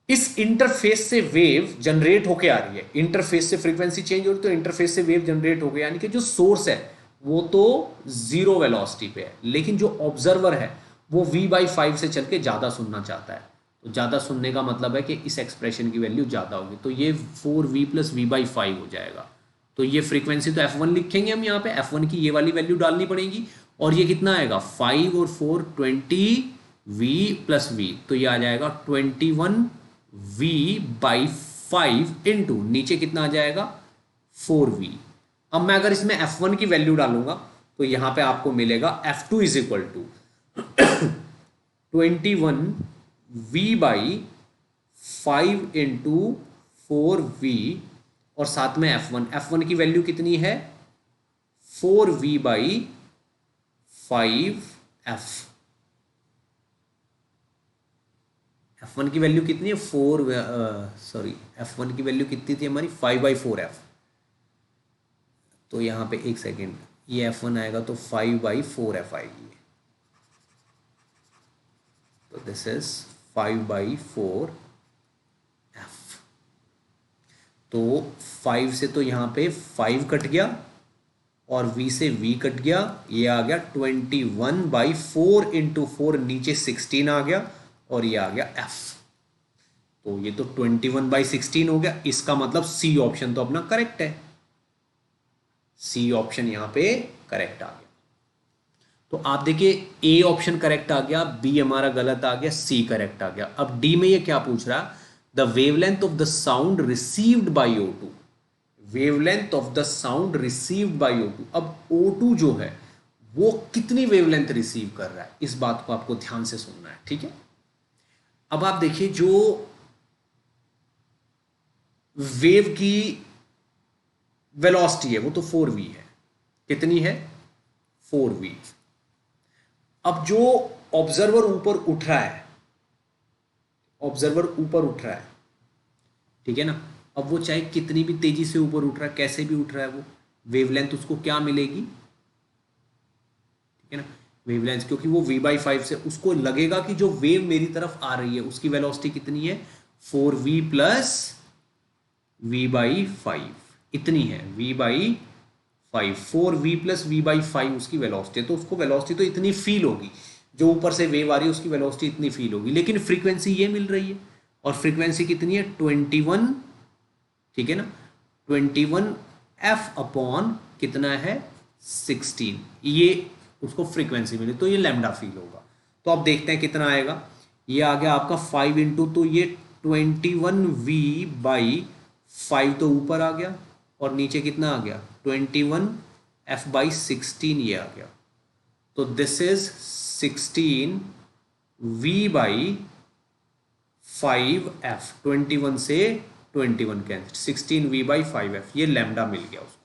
इस इंटरफेस से वेव जनरेट होके आ रही है, इंटरफेस से फ्रीक्वेंसी चेंज हो रही है, तो इंटरफेस से वेव जनरेट हो गया, यानी कि जो सोर्स है वो तो 0 वेलोसिटी पे है, लेकिन जो ऑब्जर्वर है वो V/5 से चल के ज्यादा सुनना चाहता है। तो ज्यादा सुनने का मतलब है कि इस एक्सप्रेशन की वैल्यू ज्यादा होगी, तो ये 4V + V/5 हो जाएगा। तो ये फ्रीक्वेंसी तो F1 लिखेंगे हम, यहाँ पे F1 की ये वाली वैल्यू डालनी पड़ेगी, और ये कितना आएगा, 5 और 4 20V + V, तो ये आ जाएगा 21V/5 इंटू नीचे कितना आ जाएगा, 4V। अब मैं अगर इसमें F1 की वैल्यू डालूंगा, तो यहां पे आपको मिलेगा F2 is equal to 21V/5 into 4V, और साथ में F1 की वैल्यू कितनी है, 4V/5F। F1 की वैल्यू कितनी है, F1 की वैल्यू कितनी थी हमारी, 5/4F। तो यहां पे एक सेकेंड, ये F1 आएगा तो 5/4F आएगी, तो दिस इज 5/4F। तो 5 से तो यहां पे 5 कट गया, और V से V कट गया, ये आ गया 21/4 इंटू 4, नीचे 16 आ गया, और ये आ गया F। तो ये तो 21/16 हो गया, इसका मतलब C ऑप्शन तो अपना करेक्ट है, C ऑप्शन यहां पे करेक्ट आ गया। तो आप देखिए A ऑप्शन करेक्ट आ गया, B हमारा गलत आ गया, C करेक्ट आ गया। अब D में ये क्या पूछ रहा है, the wavelength of the sound received by O2, wavelength of the sound received by O2। अब O2 जो है वो कितनी वेवलेंथ रिसीव कर रहा है, इस बात को आपको ध्यान से सुनना है, ठीक है। अब आप देखिए जो वेव की वेलोसिटी है वो तो 4V है, कितनी है, 4V। अब जो ऑब्जर्वर ऊपर उठ रहा है, ऑब्जर्वर ऊपर उठ रहा है, ठीक है ना, अब वो चाहे कितनी भी तेजी से ऊपर उठ रहा है, कैसे भी उठ रहा है, वो वेवलेंथ उसको क्या मिलेगी, ठीक है ना, वेवलेंथ, क्योंकि वो V/5 से उसको लगेगा कि जो वेव मेरी तरफ आ रही है उसकी वेलोसिटी कितनी है, 4V + V/5 इतनी है, V/5, 4V + V/5 उसकी वेलोसिटी, तो उसको वेलोसिटी तो इतनी फील होगी, जो ऊपर से वेव आ रही है उसकी वेलोसिटी इतनी फील होगी, लेकिन फ्रीक्वेंसी ये मिल रही है, और फ्रीक्वेंसी कितनी है, 21, ठीक है ना, 21F/ कितना है, 16, ये उसको फ्रीक्वेंसी मिली, तो ये लैम्डा फील होगा। तो अब देखते हैं कितना आएगा, ये आ गया आपका 5 इंटू, तो ये 21V/5 तो ऊपर आ गया, और नीचे कितना आ गया, 21F/16 ये आ गया, तो दिस इज 16V/5F, 21 से 21 कैंसिल, 16V/5F, ये लैम्डा मिल गया उसको।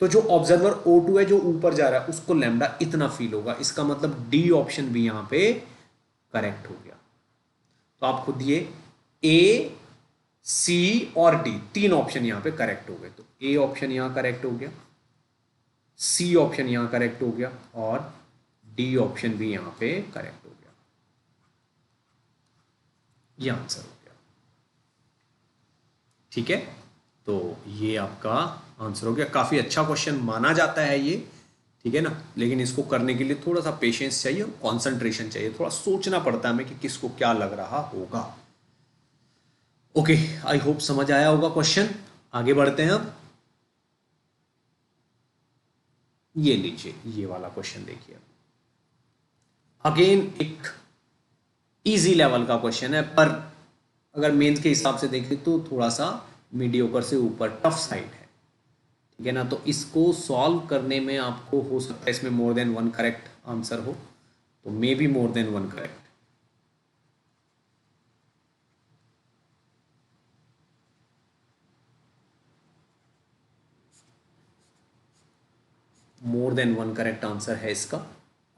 तो जो ऑब्जर्वर O2 है जो ऊपर जा रहा है उसको लैम्डा इतना फील होगा, इसका मतलब डी ऑप्शन भी यहां पे करेक्ट हो गया। तो आप खुद ये A, C और D तीन ऑप्शन यहां पे करेक्ट हो गए, तो A ऑप्शन यहां करेक्ट हो गया, C ऑप्शन यहां करेक्ट हो गया, और D ऑप्शन भी यहां पे करेक्ट हो गया, ये आंसर हो गया। ठीक है, तो ये आपका आंसर हो गया। काफ़ी अच्छा क्वेश्चन माना जाता है ये, ठीक है ना, लेकिन इसको करने के लिए थोड़ा सा पेशेंस चाहिए और कॉन्सेंट्रेशन चाहिए, थोड़ा सोचना पड़ता है हमें कि किसको क्या लग रहा होगा। ओके, आई होप समझ आया होगा क्वेश्चन। आगे बढ़ते हैं अब। ये लीजिए, ये वाला क्वेश्चन देखिए। अगेन एक इजी लेवल का क्वेश्चन है, पर अगर मेंस के हिसाब से देखें तो थोड़ा सा मीडियोकर से ऊपर, टफ साइड है, ठीक है ना। तो इसको सॉल्व करने में आपको हो सकता है इसमें more than one correct answer हो, तो may be more than one correct. More than one correct answer है इसका।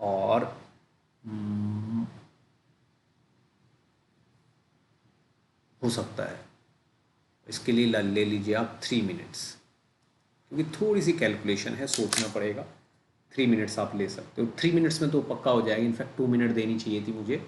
और हो सकता है इसके लिए ले लीजिए आप 3 मिनट्स, क्योंकि थोड़ी सी कैलकुलेशन है, सोचना पड़ेगा। 3 मिनट्स आप ले सकते हो, 3 मिनट्स में तो पक्का हो जाएगा। इनफैक्ट 2 मिनट देनी चाहिए थी मुझे।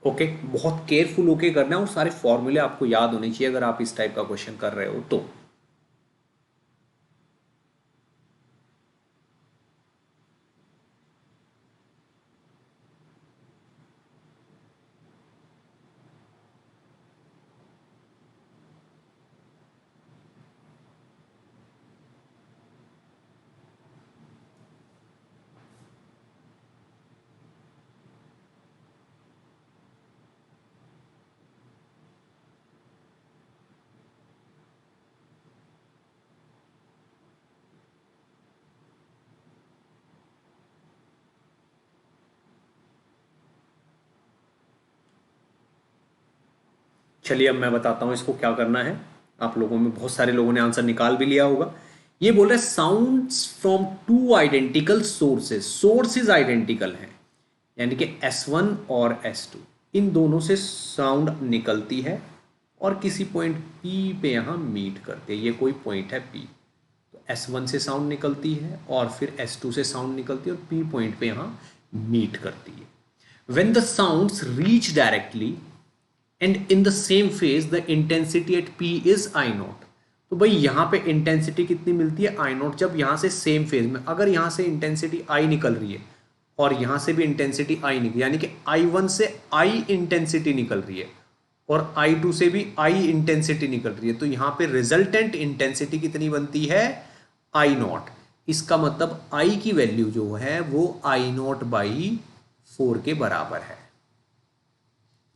ओके, बहुत केयरफुल होके करना है, और सारे फॉर्मूले आपको याद होने चाहिए अगर आप इस टाइप का क्वेश्चन कर रहे हो तो। चलिए अब मैं बताता हूं इसको क्या करना है। आप लोगों में बहुत सारे लोगों ने आंसर निकाल भी लिया होगा। ये बोल रहे sounds from two identical sources, sources identical हैं, यानी कि S1 और S2, इन दोनों से साउंड निकलती है और किसी पॉइंट P पे यहां मीट करती है। ये कोई पॉइंट है P, तो S1 से साउंड निकलती है और फिर S2 से साउंड निकलती है और P पॉइंट पे यहां मीट करती है। When the sounds reach directly and in the same phase the intensity at P is I not. तो भाई यहाँ पे इंटेंसिटी कितनी मिलती है, I नॉट। जब यहाँ से सेम फेज में, अगर यहाँ से इंटेंसिटी I निकल रही है और यहाँ से भी इंटेंसिटी I निकल, यानी कि I1 से I इंटेंसिटी निकल रही है और I2 से भी I इंटेंसिटी निकल रही है, तो यहाँ पे रिजल्टेंट इंटेंसिटी कितनी बनती है, I नॉट। इसका मतलब I की वैल्यू जो है वो I नॉट बाई 4 के बराबर है।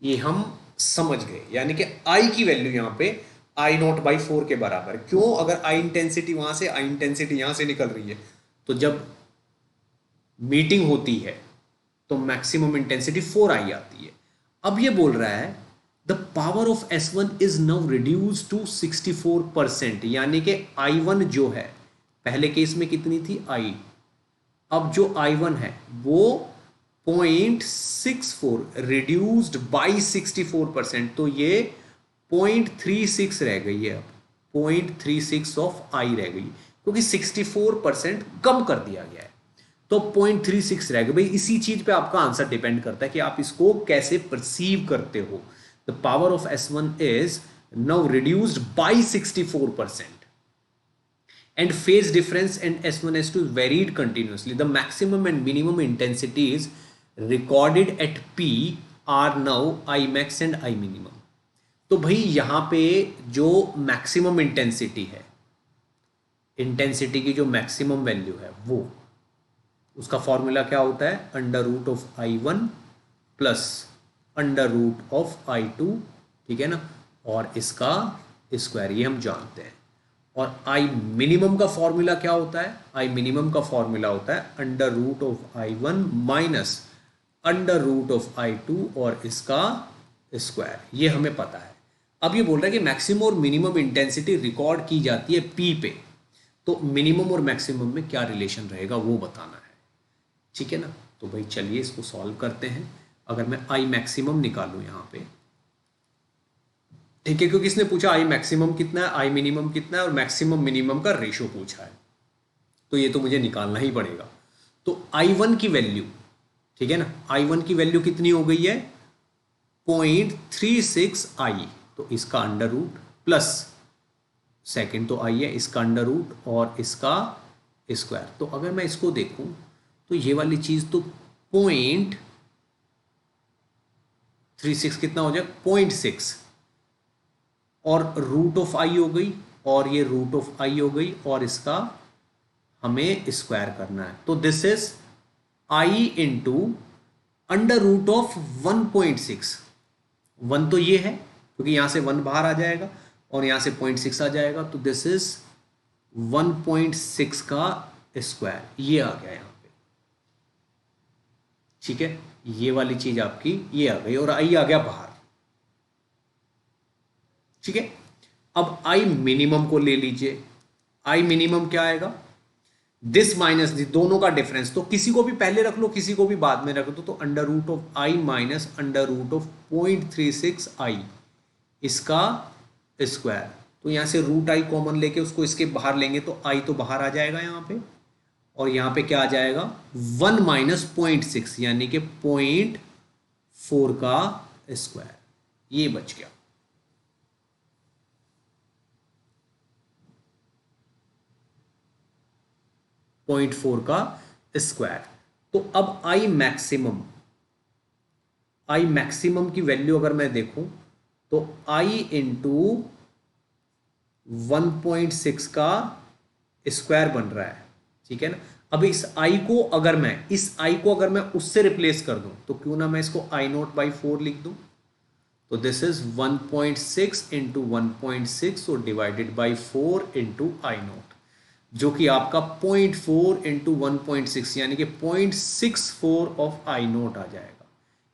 ये हम समझ गए, यानी कि I की वैल्यू यहां पे I नॉट बाई 4 के बराबर। क्यों, अगर I इंटेंसिटी वहां से, I इंटेंसिटी यहां से निकल रही है, तो जब मीटिंग होती है तो मैक्सिमम इंटेंसिटी 4I आती है। अब ये बोल रहा है the power of S1 is now reduce to 64%, यानी कि I1 जो है पहले केस में कितनी थी I, अब जो I1 है वो 0.64 रिड्यूस्ड बाई 64%, तो ये 0.36 रह गई है। अब 0.36 ऑफ I रह गई, क्योंकि 64% कम कर दिया गया है, तो 0.36 रह गई। भाई इसी चीज पे आपका आंसर डिपेंड करता है कि आप इसको कैसे परसीव करते हो। The power of S1 is now reduced by 64%, and phase difference and S1 S2 is varied continuously. The maximum and minimum intensities recorded at P are now I max and I minimum. तो भाई यहां पे जो maximum intensity है, intensity की जो maximum value है वो, उसका फॉर्मूला क्या होता है, under root of I1 plus under root of I2, ठीक है ना, और इसका स्क्वायर, ये हम जानते हैं। और आई मिनिमम का फॉर्मूला क्या होता है, आई मिनिमम का फॉर्मूला होता है under root of I1 minus under root of I2 और इसका स्क्वायर, ये हमें पता है। अब ये बोल रहा है कि मैक्सिमम और मिनिमम इंटेंसिटी रिकॉर्ड की जाती है P पे, तो मिनिमम और मैक्सिमम में क्या रिलेशन रहेगा वो बताना है, ठीक है ना। तो भाई चलिए इसको सॉल्व करते हैं। अगर मैं आई मैक्सिमम निकालूं यहां पे, ठीक है, क्योंकि इसने पूछा आई मैक्सिमम कितना है, आई मिनिमम कितना है, और मैक्सिमम मिनिमम का रेशो पूछा है, तो ये तो मुझे निकालना ही पड़ेगा। तो I1 की वैल्यू, ठीक है ना, I1 की वैल्यू कितनी हो गई है, 0.36I, तो इसका अंडर रूट प्लस सेकेंड तो आई है, इसका अंडर रूट और इसका स्क्वायर। तो अगर मैं इसको देखूं तो ये वाली चीज तो 0.36 कितना हो जाएगा, 0.6, और रूट ऑफ आई हो गई, और ये रूट ऑफ आई हो गई, और इसका हमें स्क्वायर करना है। तो this is I into under root of 1.6, 1 तो ये है क्योंकि यहां से 1 बाहर आ जाएगा और यहां से 0.6 आ जाएगा, तो दिस इज 1.6 का स्क्वायर, ये आ गया यहां पे, ठीक है। ये वाली चीज आपकी ये आ गई और आई आ गया बाहर, ठीक है। अब आई मिनिमम को ले लीजिए, आई मिनिमम क्या आएगा, दिस माइनस दिस, दोनों का डिफरेंस, तो किसी को भी पहले रख लो किसी को भी बाद में रख दो, तो under root of I minus under root of 0.36I, इसका स्क्वायर। तो यहां से रूट आई कॉमन लेके उसको इसके बाहर लेंगे तो आई तो बाहर आ जाएगा यहां पे, और यहां पे क्या आ जाएगा 1 माइनस 0.6 यानी कि 0.4 का स्क्वायर, ये बच गया। पॉइंट 4 का स्क्वायर। तो अब आई मैक्सिमम की वैल्यू अगर मैं देखूं तो आई इंटू 1.6 का स्क्वायर बन रहा है, ठीक है ना। अब इस आई को अगर मैं उससे रिप्लेस कर दूं तो क्यों ना मैं इसको I0/4 लिख दूं, तो दिस इज 1.6 इंटू 1.6 और डिवाइडेड बाई 4 इंटू I0, जो कि आपका 0.4 इंटू 1.6 यानी कि 0.64 ऑफ I0 आ जाएगा।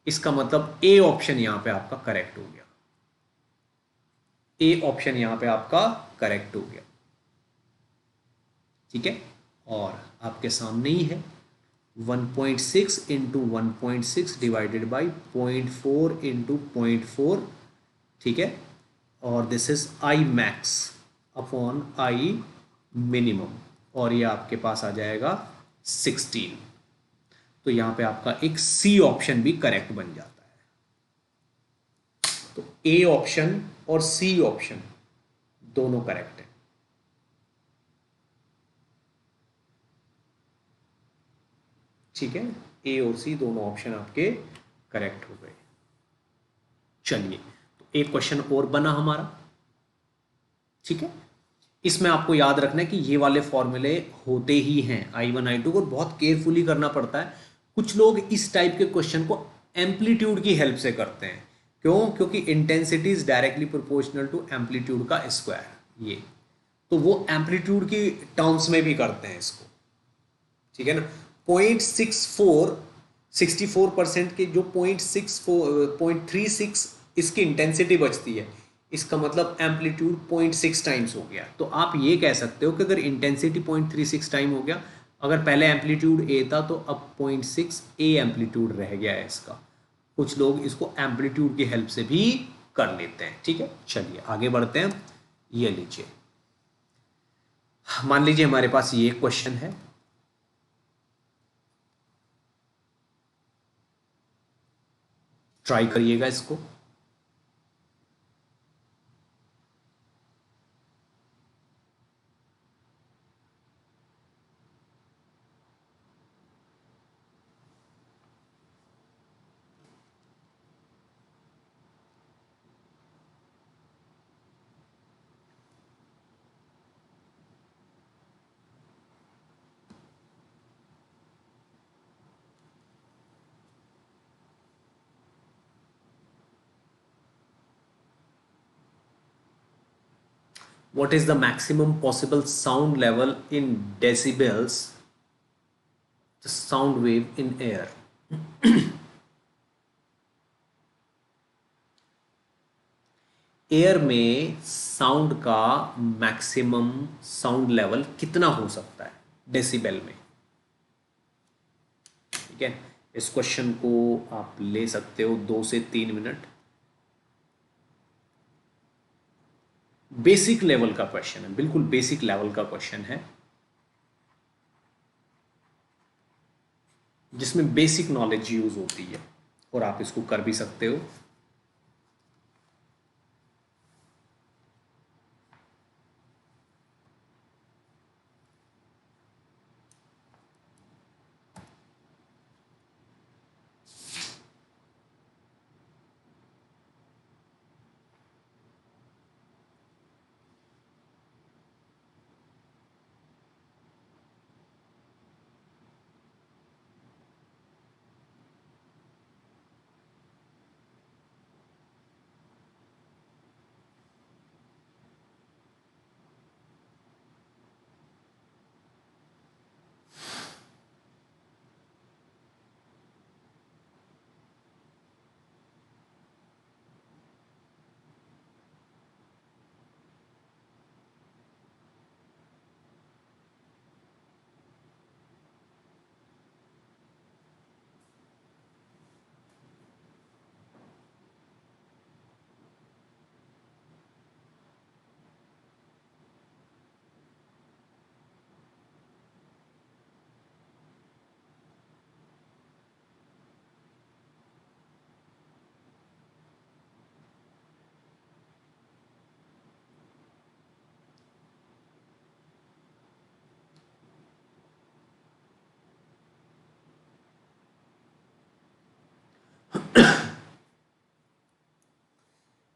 इसका मतलब ए ऑप्शन यहां पे आपका करेक्ट हो गया, ए ऑप्शन यहां पे आपका करेक्ट हो गया, ठीक है। और आपके सामने ही है 1.6 इंटू 1.6 डिवाइडेड बाई 0.4 इंटू 0.4, ठीक है, और this is I max upon I minimum, और ये आपके पास आ जाएगा 16। तो यहां पे आपका एक सी ऑप्शन भी करेक्ट बन जाता है। तो ए ऑप्शन और सी ऑप्शन दोनों करेक्ट है, ठीक है, ए और सी दोनों ऑप्शन आपके करेक्ट हो गए। चलिए, तो एक क्वेश्चन और बना हमारा, ठीक है। इसमें आपको याद रखना है कि ये वाले फॉर्मूले होते ही हैं I1 I2 को, बहुत केयरफुली करना पड़ता है। कुछ लोग इस टाइप के क्वेश्चन को एम्पलीट्यूड की हेल्प से करते हैं, क्यों, क्योंकि intensity is directly proportional to amplitude का स्क्वायर, ये तो वो एम्पलीट्यूड की टर्म्स में भी करते हैं इसको, ठीक है ना। 64% के जो 0.36 इसकी इंटेंसिटी बचती है, इसका मतलब एम्पलीट्यूड 0.6 टाइम्स हो गया। तो आप ये कह सकते हो कि अगर इंटेंसिटी 0.36 टाइम हो गया, अगर पहले एम्पलीट्यूड ए था तो अब 0.6 ए एम्पलीट्यूड रह गया है इसका। कुछ लोग इसको एम्पलीट्यूड की हेल्प से भी कर लेते हैं, ठीक है। चलिए आगे बढ़ते हैं। ये लीजिए, मान लीजिए हमारे पास ये क्वेश्चन है, ट्राई करिएगा इसको। what is the maximum possible sound level in decibels, the sound wave in air? Air में साउंड का मैक्सिमम साउंड लेवल कितना हो सकता है डेसिबल में? ठीक है, इस क्वेश्चन को आप ले सकते हो 2 से 3 मिनट। बेसिक लेवल का क्वेश्चन है, बिल्कुल बेसिक लेवल का क्वेश्चन है, जिसमें बेसिक नॉलेज यूज होती है और आप इसको कर भी सकते हो।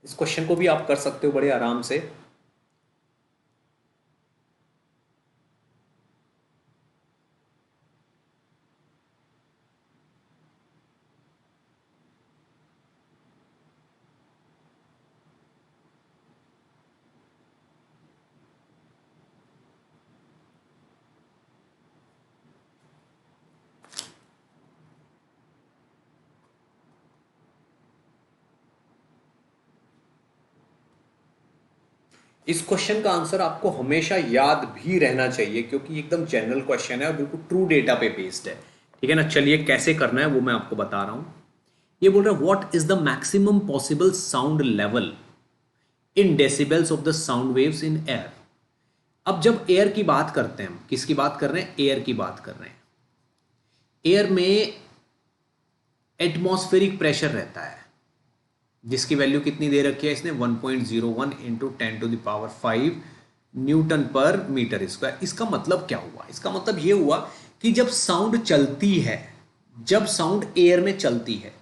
इस क्वेश्चन को भी आप कर सकते हो बड़े आराम से। इस क्वेश्चन का आंसर आपको हमेशा याद भी रहना चाहिए, क्योंकि एकदम जनरल क्वेश्चन है और बिल्कुल ट्रू डेटा पे बेस्ड है। ठीक है ना, चलिए कैसे करना है वो मैं आपको बता रहा हूं। ये बोल रहा है what is the maximum possible sound level in decibels of the sound waves in air. अब जब एयर की बात करते हैं, हम किसकी बात कर रहे हैं? एयर की बात कर रहे हैं। एयर में एटमॉस्फेरिक प्रेशर रहता है, जिसकी वैल्यू कितनी दे रखी है इसने? 1.01 इंटू 10⁵ न्यूटन पर मीटर स्क्वायर। इसका मतलब क्या हुआ? इसका मतलब ये हुआ कि जब साउंड चलती है, जब साउंड एयर में चलती है,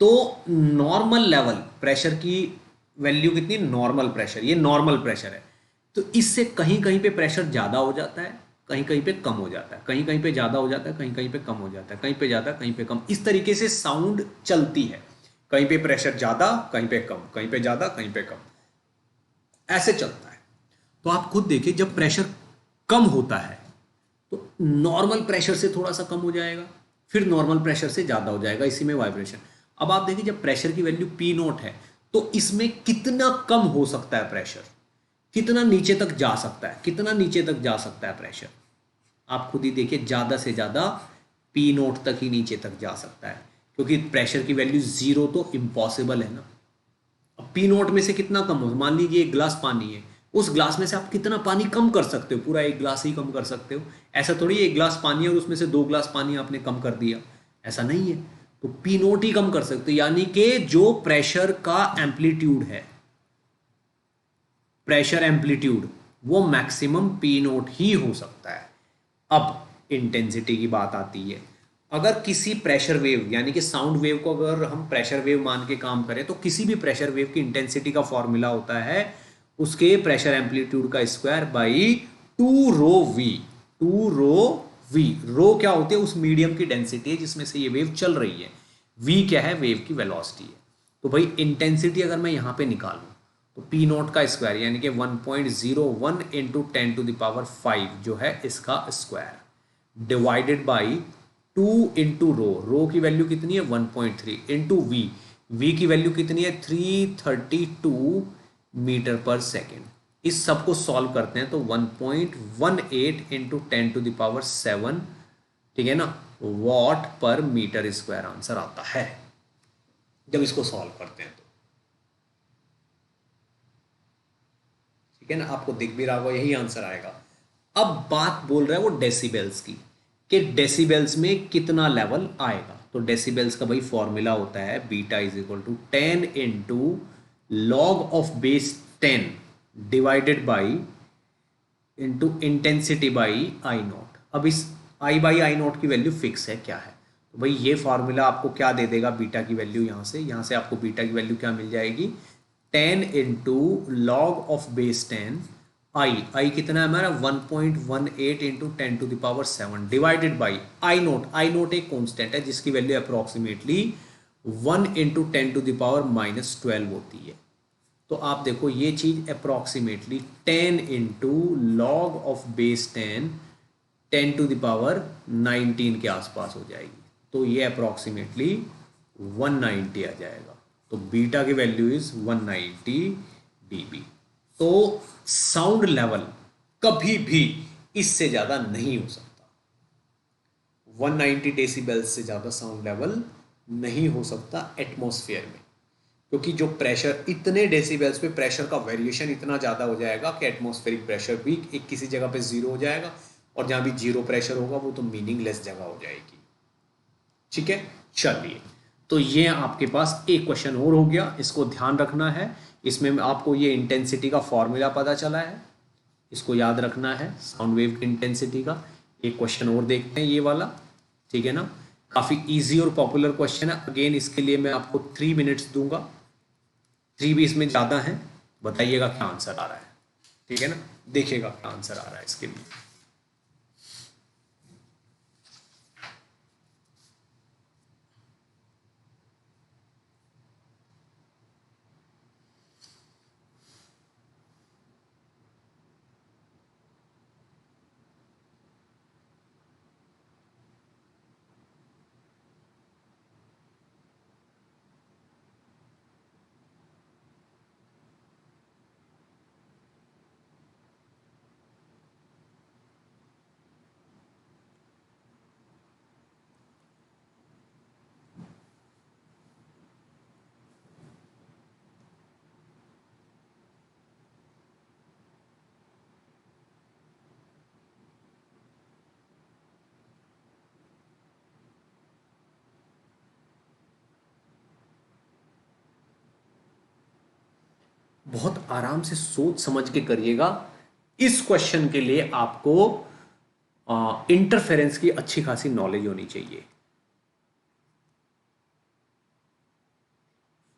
तो नॉर्मल लेवल प्रेशर की वैल्यू कितनी? नॉर्मल प्रेशर, ये नॉर्मल प्रेशर है। तो इससे कहीं कहीं पे प्रेशर ज़्यादा हो जाता है, कहीं कहीं पे कम हो जाता है, कहीं कहीं पे ज़्यादा हो जाता है, कहीं कहीं पे कम हो जाता है, कहीं पे ज़्यादा कहीं पे कम। इस तरीके से साउंड चलती है, कहीं पे प्रेशर ज़्यादा कहीं पे कम, कहीं पे ज़्यादा कहीं पे कम, ऐसे चलता है। तो आप खुद देखिए, जब प्रेशर कम होता है तो नॉर्मल प्रेशर से थोड़ा सा कम हो जाएगा, फिर नॉर्मल प्रेशर से ज़्यादा हो जाएगा, इसी में वाइब्रेशन। अब आप देखिए, जब प्रेशर की वैल्यू P0 है तो इसमें कितना कम हो सकता है प्रेशर, कितना नीचे तक जा सकता है, कितना नीचे तक जा सकता है प्रेशर। आप खुद ही देखिए, ज़्यादा से ज़्यादा P0 तक ही नीचे तक जा सकता है, क्योंकि प्रेशर की वैल्यू 0 तो इम्पॉसिबल है ना। अब P0 में से कितना कम हो? मान लीजिए एक गिलास पानी है, उस ग्लास में से आप कितना पानी कम कर सकते हो? पूरा एक ग्लास ही कम कर सकते हो। ऐसा थोड़ी एक ग्लास पानी है और उसमें से 2 ग्लास पानी आपने कम कर दिया, ऐसा नहीं है। तो P0 ही कम कर सकते हो, यानी कि जो प्रेशर का एम्पलीट्यूड है, प्रेशर एम्पलीट्यूड, वो मैक्सिमम P0 ही हो सकता है। अब इंटेंसिटी की बात आती है। अगर किसी प्रेशर वेव, यानी कि साउंड वेव को अगर हम प्रेशर वेव मान के काम करें, तो किसी भी प्रेशर वेव की इंटेंसिटी का फॉर्मूला होता है उसके प्रेशर एम्पलीट्यूड का स्क्वायर बाई 2ρV। 2ρV, रो क्या होती है? उस मीडियम की डेंसिटी है जिसमें से ये वेव चल रही है। V क्या है? वेव की वेलोसिटी है। तो भाई इंटेंसिटी अगर मैं यहां पे निकालूं तो पी नॉट का स्क्वायर यानी कि 1.01 इंटू 10⁵ जो है इसका square divided by 2 into rho की वैल्यू कितनी है 1.3 इंटू वी की वैल्यू कितनी है 332 मीटर पर सेकेंड। इस सब को सॉल्व करते हैं तो 1.18 इंटू 10⁷, ठीक है ना, वॉट पर मीटर स्क्वायर आंसर आता है जब इसको सॉल्व करते हैं तो। ठीक है ना, आपको दिख भी रहा होगा यही आंसर आएगा। अब बात बोल रहा है वो डेसिबल्स की, कि डेसिबल्स में कितना लेवल आएगा। तो डेसिबल्स का भाई फॉर्मूला होता है beta is equal to 10 into log of base 10 divided by into intensity by I naught. अब इस आई बाई आई नॉट की वैल्यू फिक्स है क्या है, तो भाई ये फार्मूला आपको क्या दे देगा, बीटा की वैल्यू यहाँ से आपको बीटा की वैल्यू क्या मिल जाएगी 10 इंटू लॉग ऑफ बेस 10 आई कितना है हमारा 1.18 into 10⁷ divided by I note एक कॉन्स्टेंट है जिसकी वैल्यू अप्रोक्सीमेटली 1 इंटू 10⁻12 होती है। तो आप देखो ये चीज approximately 10 into log of base 10 10⁻19 के आसपास हो जाएगी, तो ये अप्रोक्सीमेटली 190 आ जाएगा। तो बीटा की वैल्यू इज 190 dB। तो साउंड लेवल कभी भी इससे ज्यादा नहीं हो सकता, 190 डेसिबल से ज्यादा साउंड लेवल नहीं हो सकता एटमॉस्फेयर में, क्योंकि जो प्रेशर इतने डेसिबल्स पे प्रेशर का वेरिएशन इतना ज़्यादा हो जाएगा कि एटमॉस्फेरिक प्रेशर भी एक किसी जगह पे जीरो हो जाएगा, और जहाँ भी जीरो प्रेशर होगा वो तो मीनिंगलेस जगह हो जाएगी। ठीक है, चलिए, तो ये आपके पास एक क्वेश्चन और हो गया, इसको ध्यान रखना है। इसमें आपको ये इंटेंसिटी का फॉर्मूला पता चला है, इसको याद रखना है साउंड वेव की इंटेंसिटी का। एक क्वेश्चन और देखते हैं ये वाला, ठीक है ना, काफ़ी इजी और पॉपुलर क्वेश्चन है। अगेन इसके लिए मैं आपको 3 मिनट्स दूंगा, 3 भी इसमें ज़्यादा है, बताइएगा क्या आंसर आ रहा है। ठीक है ना, देखिएगा क्या आंसर आ रहा है इसके लिए। बहुत आराम से सोच समझ के करिएगा। इस क्वेश्चन के लिए आपको इंटरफेरेंस की अच्छी खासी नॉलेज होनी चाहिए।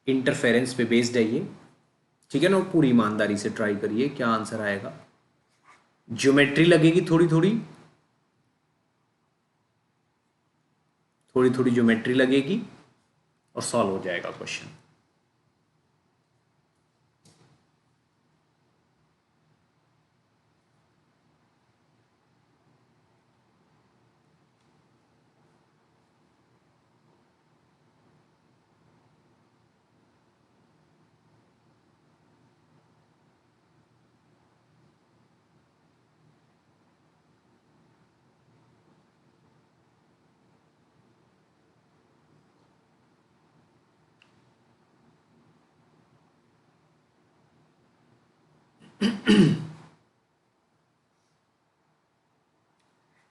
इंटरफेरेंस पे बेस्ड है ये, ठीक है ना, और पूरी ईमानदारी से ट्राई करिए क्या आंसर आएगा। ज्योमेट्री लगेगी थोड़ी थोड़ी, थोड़ी थोड़ी ज्योमेट्री लगेगी और सॉल्व हो जाएगा क्वेश्चन।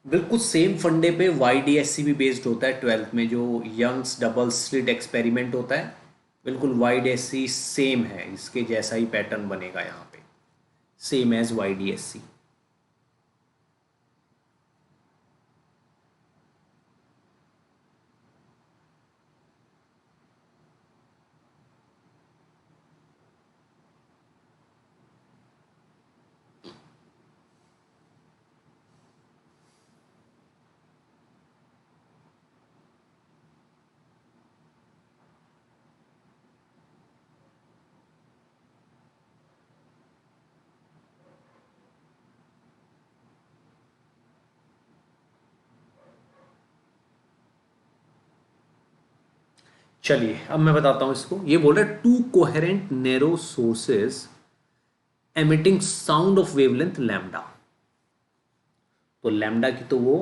बिल्कुल सेम फंडे पे YDSC भी बेस्ड होता है 12th में, जो यंग्स डबल स्लिट एक्सपेरिमेंट होता है, बिल्कुल YDSC सेम है, इसके जैसा ही पैटर्न बनेगा यहाँ पे, सेम एज YDSC। चलिए अब मैं बताता हूं इसको। ये बोल रहा है to coherent narrow sources emitting sound of wavelength lambda. तो लैम्डा की तो वो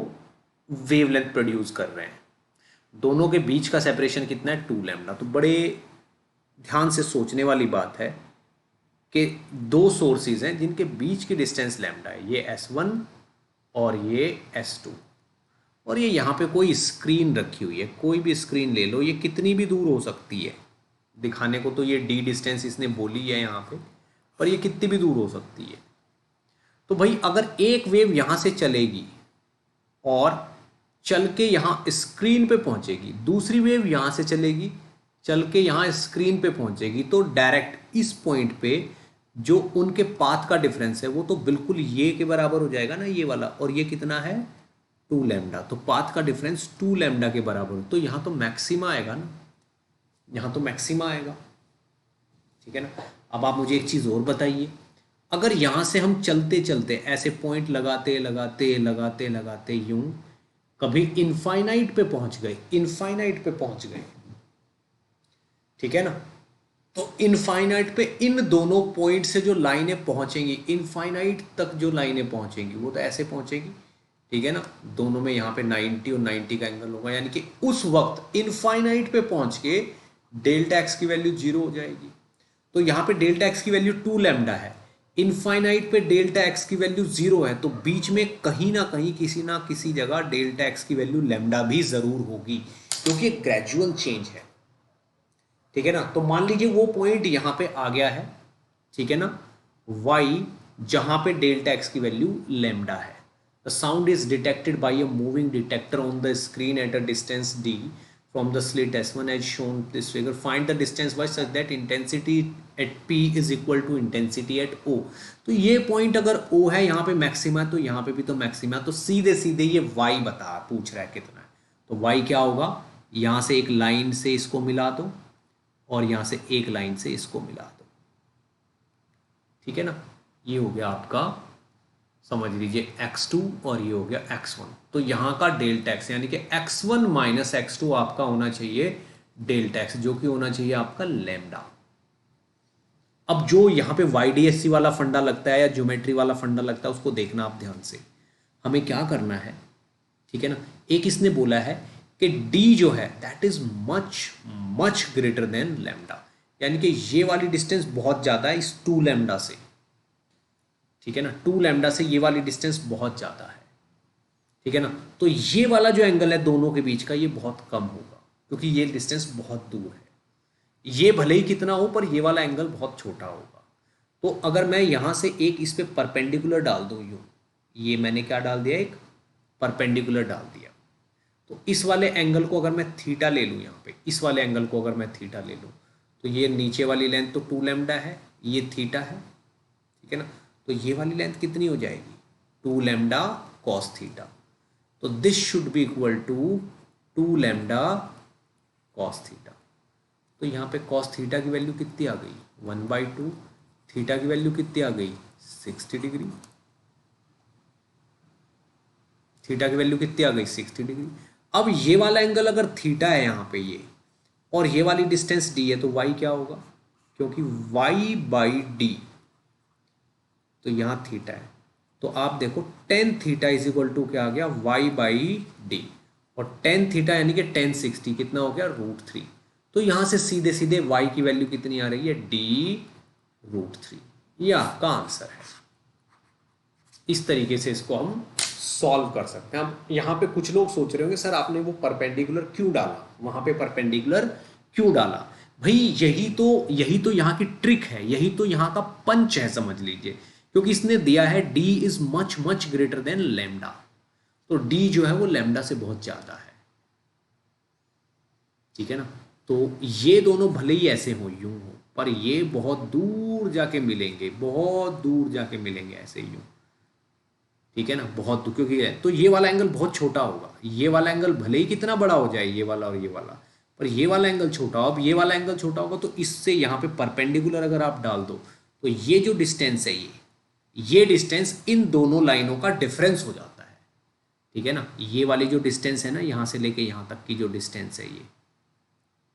वेवलेंथ प्रोड्यूस कर रहे हैं, दोनों के बीच का सेपरेशन कितना है, 2 लैम्डा। तो बड़े ध्यान से सोचने वाली बात है कि दो सोर्सेज हैं जिनके बीच की डिस्टेंस लैम्डा है, ये S1 और ये S2, और ये यहाँ पे कोई स्क्रीन रखी हुई है, कोई भी स्क्रीन ले लो, ये कितनी भी दूर हो सकती है। दिखाने को तो ये d डिस्टेंस इसने बोली है यहाँ पे, पर ये कितनी भी दूर हो सकती है। तो भाई अगर एक वेव यहाँ से चलेगी और चल के यहाँ स्क्रीन पे पहुंचेगी, दूसरी वेव यहाँ से चलेगी चल के यहाँ स्क्रीन पे पहुंचेगी, तो डायरेक्ट इस पॉइंट पे जो उनके पाथ का डिफरेंस है वो तो बिल्कुल ये के बराबर हो जाएगा ना, ये वाला, और ये कितना है 2 लैम्डा। तो पाथ का डिफरेंस 2 लैम्डा के बराबर, तो यहाँ तो मैक्सिमा आएगा ना, यहाँ तो मैक्सिमा आएगा। ठीक है ना। अब आप मुझे एक चीज़ और बताइए, अगर यहाँ से हम चलते चलते ऐसे पॉइंट लगाते लगाते लगाते लगाते यूं कभी इनफाइनाइट पे पहुंच गए, इनफाइनाइट पे पहुंच गए, ठीक है ना, तो इनफाइनाइट पे इन दोनों पॉइंट से जो लाइनें पहुंचेंगी, इनफाइनाइट तक जो लाइनें पहुंचेंगी वो तो ऐसे पहुंचेगी, ठीक है ना, दोनों में यहाँ पे 90 और 90 का एंगल होगा, यानी कि उस वक्त इनफाइनाइट पे पहुंच के डेल्टा एक्स की वैल्यू 0 हो जाएगी। तो यहाँ पे डेल्टा एक्स की वैल्यू 2 लैम्डा है, इनफाइनाइट पे डेल्टा एक्स की वैल्यू 0 है, तो बीच में कहीं ना कहीं किसी ना किसी जगह डेल्टा एक्स की वैल्यू लैम्डा भी जरूर होगी, क्योंकि एक ग्रेजुअल चेंज है। ठीक है ना। तो मान लीजिए वो पॉइंट यहां पे आ गया है, ठीक है ना, y, जहां पे डेल्टा एक्स की वैल्यू लैम्डा है। The sound is detected by a moving detector on the screen at a distance d from the slit S1 as shown this figure. Find the distance y such that intensity at P is equal to intensity at O. तो ये point अगर O है, यहाँ पे maxima है, तो यहाँ पे भी तो मैक्सिमा, तो सीधे सीधे ये y पूछ रहा है कितना है। तो y क्या होगा, यहाँ से एक लाइन से इसको मिला दो और यहाँ से एक लाइन से इसको मिला दो, ठीक है ना। ये हो गया आपका, समझ लीजिए x2 और ये हो गया x1। तो यहाँ का डेल्टा एक्स यानी कि x1 माइनस x2 आपका होना चाहिए डेल्टा एक्स, जो कि होना चाहिए आपका लैम्डा। अब जो यहाँ पे YDSC वाला फंडा लगता है या ज्योमेट्री वाला फंडा लगता है, उसको देखना आप ध्यान से। हमें क्या करना है, ठीक है ना, एक इसने बोला है कि d जो है that is much much greater than lambda, यानी कि ये वाली डिस्टेंस बहुत ज़्यादा है इस 2 लैम्डा से, ठीक है ना, 2 लैम्डा से ये वाली डिस्टेंस बहुत ज़्यादा है, ठीक है ना। तो ये वाला जो एंगल है दोनों के बीच का, ये बहुत कम होगा, क्योंकि ये डिस्टेंस बहुत दूर है। ये भले ही कितना हो, पर ये वाला एंगल बहुत छोटा होगा। तो अगर मैं यहाँ से एक इस पे परपेंडिकुलर डाल दूँ यूँ, ये मैंने क्या डाल दिया, एक परपेंडिकुलर डाल दिया, तो इस वाले एंगल को अगर मैं थीटा ले लूँ यहाँ पे, इस वाले एंगल को अगर मैं थीटा ले लूँ, तो ये नीचे वाली लेंथ तो 2 लैम्डा है, ये थीटा है, ठीक है ना। तो ये वाली लेंथ कितनी हो जाएगी, 2 लैम्डा कॉस थीटा। तो this should be equal to 2 lambda cos theta. तो यहाँ पे कॉस थीटा की वैल्यू कितनी आ गई, 1/2, थीटा की वैल्यू कितनी आ गई, 60 डिग्री, थीटा की वैल्यू कितनी आ गई, 60 डिग्री। अब ये वाला एंगल अगर थीटा है यहाँ पे ये, और ये वाली डिस्टेंस डी है, तो वाई क्या होगा, क्योंकि वाई बाई डी, तो यहाँ थीटा है, तो आप देखो tan theta is equal to क्या आ गया, वाई बाई डी, और टेन थीटा यानी कि 1060 कितना हो गया, √3। तो यहाँ से सीधे सीधे वाई की वैल्यू कितनी आ रही है, d√3। ये आपका आंसर है। इस तरीके से इसको हम सॉल्व कर सकते हैं। अब यहाँ पे कुछ लोग सोच रहे होंगे सर आपने वो परपेंडिकुलर क्यों डाला, वहां पे परपेंडिकुलर क्यों डाला। भाई यही तो यहाँ की ट्रिक है, यही तो यहाँ का पंच है, समझ लीजिए, क्योंकि इसने दिया है d is much much greater than lambda, तो d जो है वो लैम्डा से बहुत ज्यादा है, ठीक है ना। तो ये दोनों भले ही ऐसे हो यूं हो, पर ये बहुत दूर जाके मिलेंगे, बहुत दूर जाके मिलेंगे ऐसे यूं, ठीक है ना, बहुत दूर, क्योंकि तो ये वाला एंगल बहुत छोटा होगा, ये वाला एंगल भले ही कितना बड़ा हो जाए, ये वाला और ये वाला, पर ये वाला एंगल छोटा हो। अब ये वाला एंगल छोटा होगा, तो इससे यहाँ पे परपेंडिकुलर अगर आप डाल दो, तो ये जो डिस्टेंस है ये डिस्टेंस इन दोनों लाइनों का डिफरेंस हो जाता है, ठीक है ना। ये वाली जो डिस्टेंस है ना, यहाँ से लेके यहाँ तक की जो डिस्टेंस है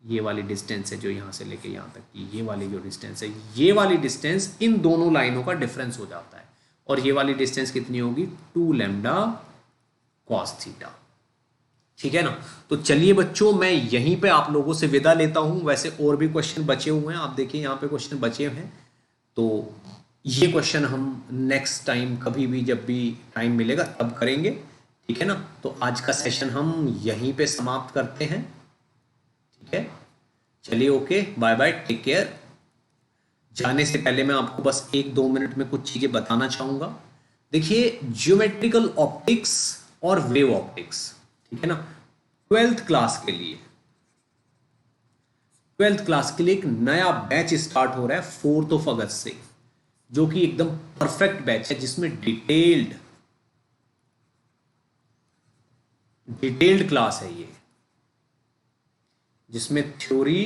ये वाली डिस्टेंस है जो यहाँ से लेके यहाँ तक की, ये वाली जो डिस्टेंस है, ये वाली डिस्टेंस इन दोनों लाइनों का डिफरेंस हो जाता है। और ये वाली डिस्टेंस कितनी होगी, 2 लैम्डा कॉस थीटा। ठीक है ना। तो चलिए बच्चों, मैं यहीं पे आप लोगों से विदा लेता हूं। वैसे और भी क्वेश्चन बचे हुए हैं, आप देखिए यहाँ पे क्वेश्चन बचे हैं, तो ये क्वेश्चन हम नेक्स्ट टाइम कभी भी जब भी टाइम मिलेगा तब करेंगे। ठीक है ना। तो आज का सेशन हम यहीं पे समाप्त करते हैं। ठीक है, चलिए, okay, bye bye, take care. जाने से पहले मैं आपको बस 1-2 मिनट में कुछ चीजें बताना चाहूंगा। देखिए, ज्योमेट्रिकल ऑप्टिक्स और वेव ऑप्टिक्स, ठीक है ना, 12th क्लास के लिए एक नया बैच स्टार्ट हो रहा है 4 अगस्त से, जो कि एकदम परफेक्ट बैच है, जिसमें डिटेल्ड क्लास है ये, जिसमें थ्योरी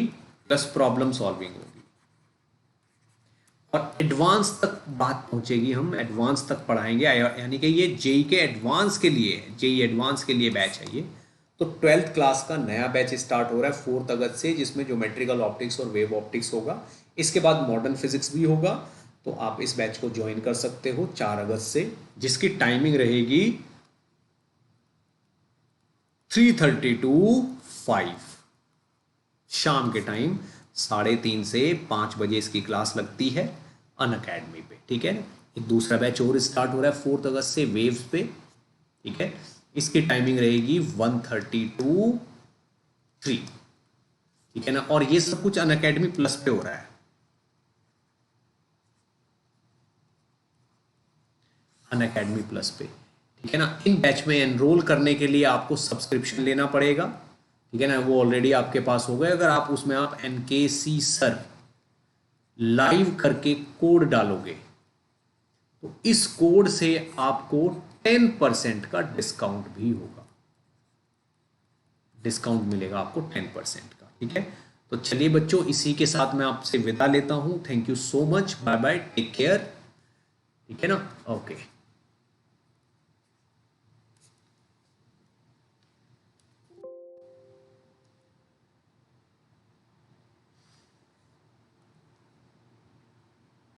प्लस प्रॉब्लम सॉल्विंग होगी और एडवांस तक बात पहुंचेगी। हम एडवांस तक पढ़ाएंगे, यानी कि ये जेई के एडवांस के लिए है, जेई एडवांस के लिए बैच है ये। तो 12th क्लास का नया बैच स्टार्ट हो रहा है 4 अगस्त से, जिसमें ज्योमेट्रिकल ऑप्टिक्स और वेव ऑप्टिक्स होगा। इसके बाद मॉडर्न फिजिक्स भी होगा। तो आप इस बैच को ज्वाइन कर सकते हो 4 अगस्त से, जिसकी टाइमिंग रहेगी 3:30 to 5 शाम के टाइम, 3:30 से 5 बजे इसकी क्लास लगती है अनअकैडमी पे। ठीक है, एक दूसरा बैच और स्टार्ट हो रहा है 4 अगस्त से वेव्स पे। ठीक है, इसकी टाइमिंग रहेगी 1:30 to 3। ठीक है ना, और ये सब कुछ अनअकैडमी प्लस पे हो रहा है, अनअकैडमी प्लस पे। ठीक है ना, इन बैच में एनरोल करने के लिए आपको सब्सक्रिप्शन लेना पड़ेगा। ठीक है ना, वो ऑलरेडी आपके पास हो गए। अगर आप उसमें आप NKC सर लाइव करके कोड डालोगे, तो इस कोड से आपको 10% का डिस्काउंट भी होगा, डिस्काउंट मिलेगा आपको 10% का। ठीक है, तो चलिए बच्चों, इसी के साथ मैं आपसे विदा लेता हूं। Thank you so much, bye bye, take care. ठीक है ना, ओके।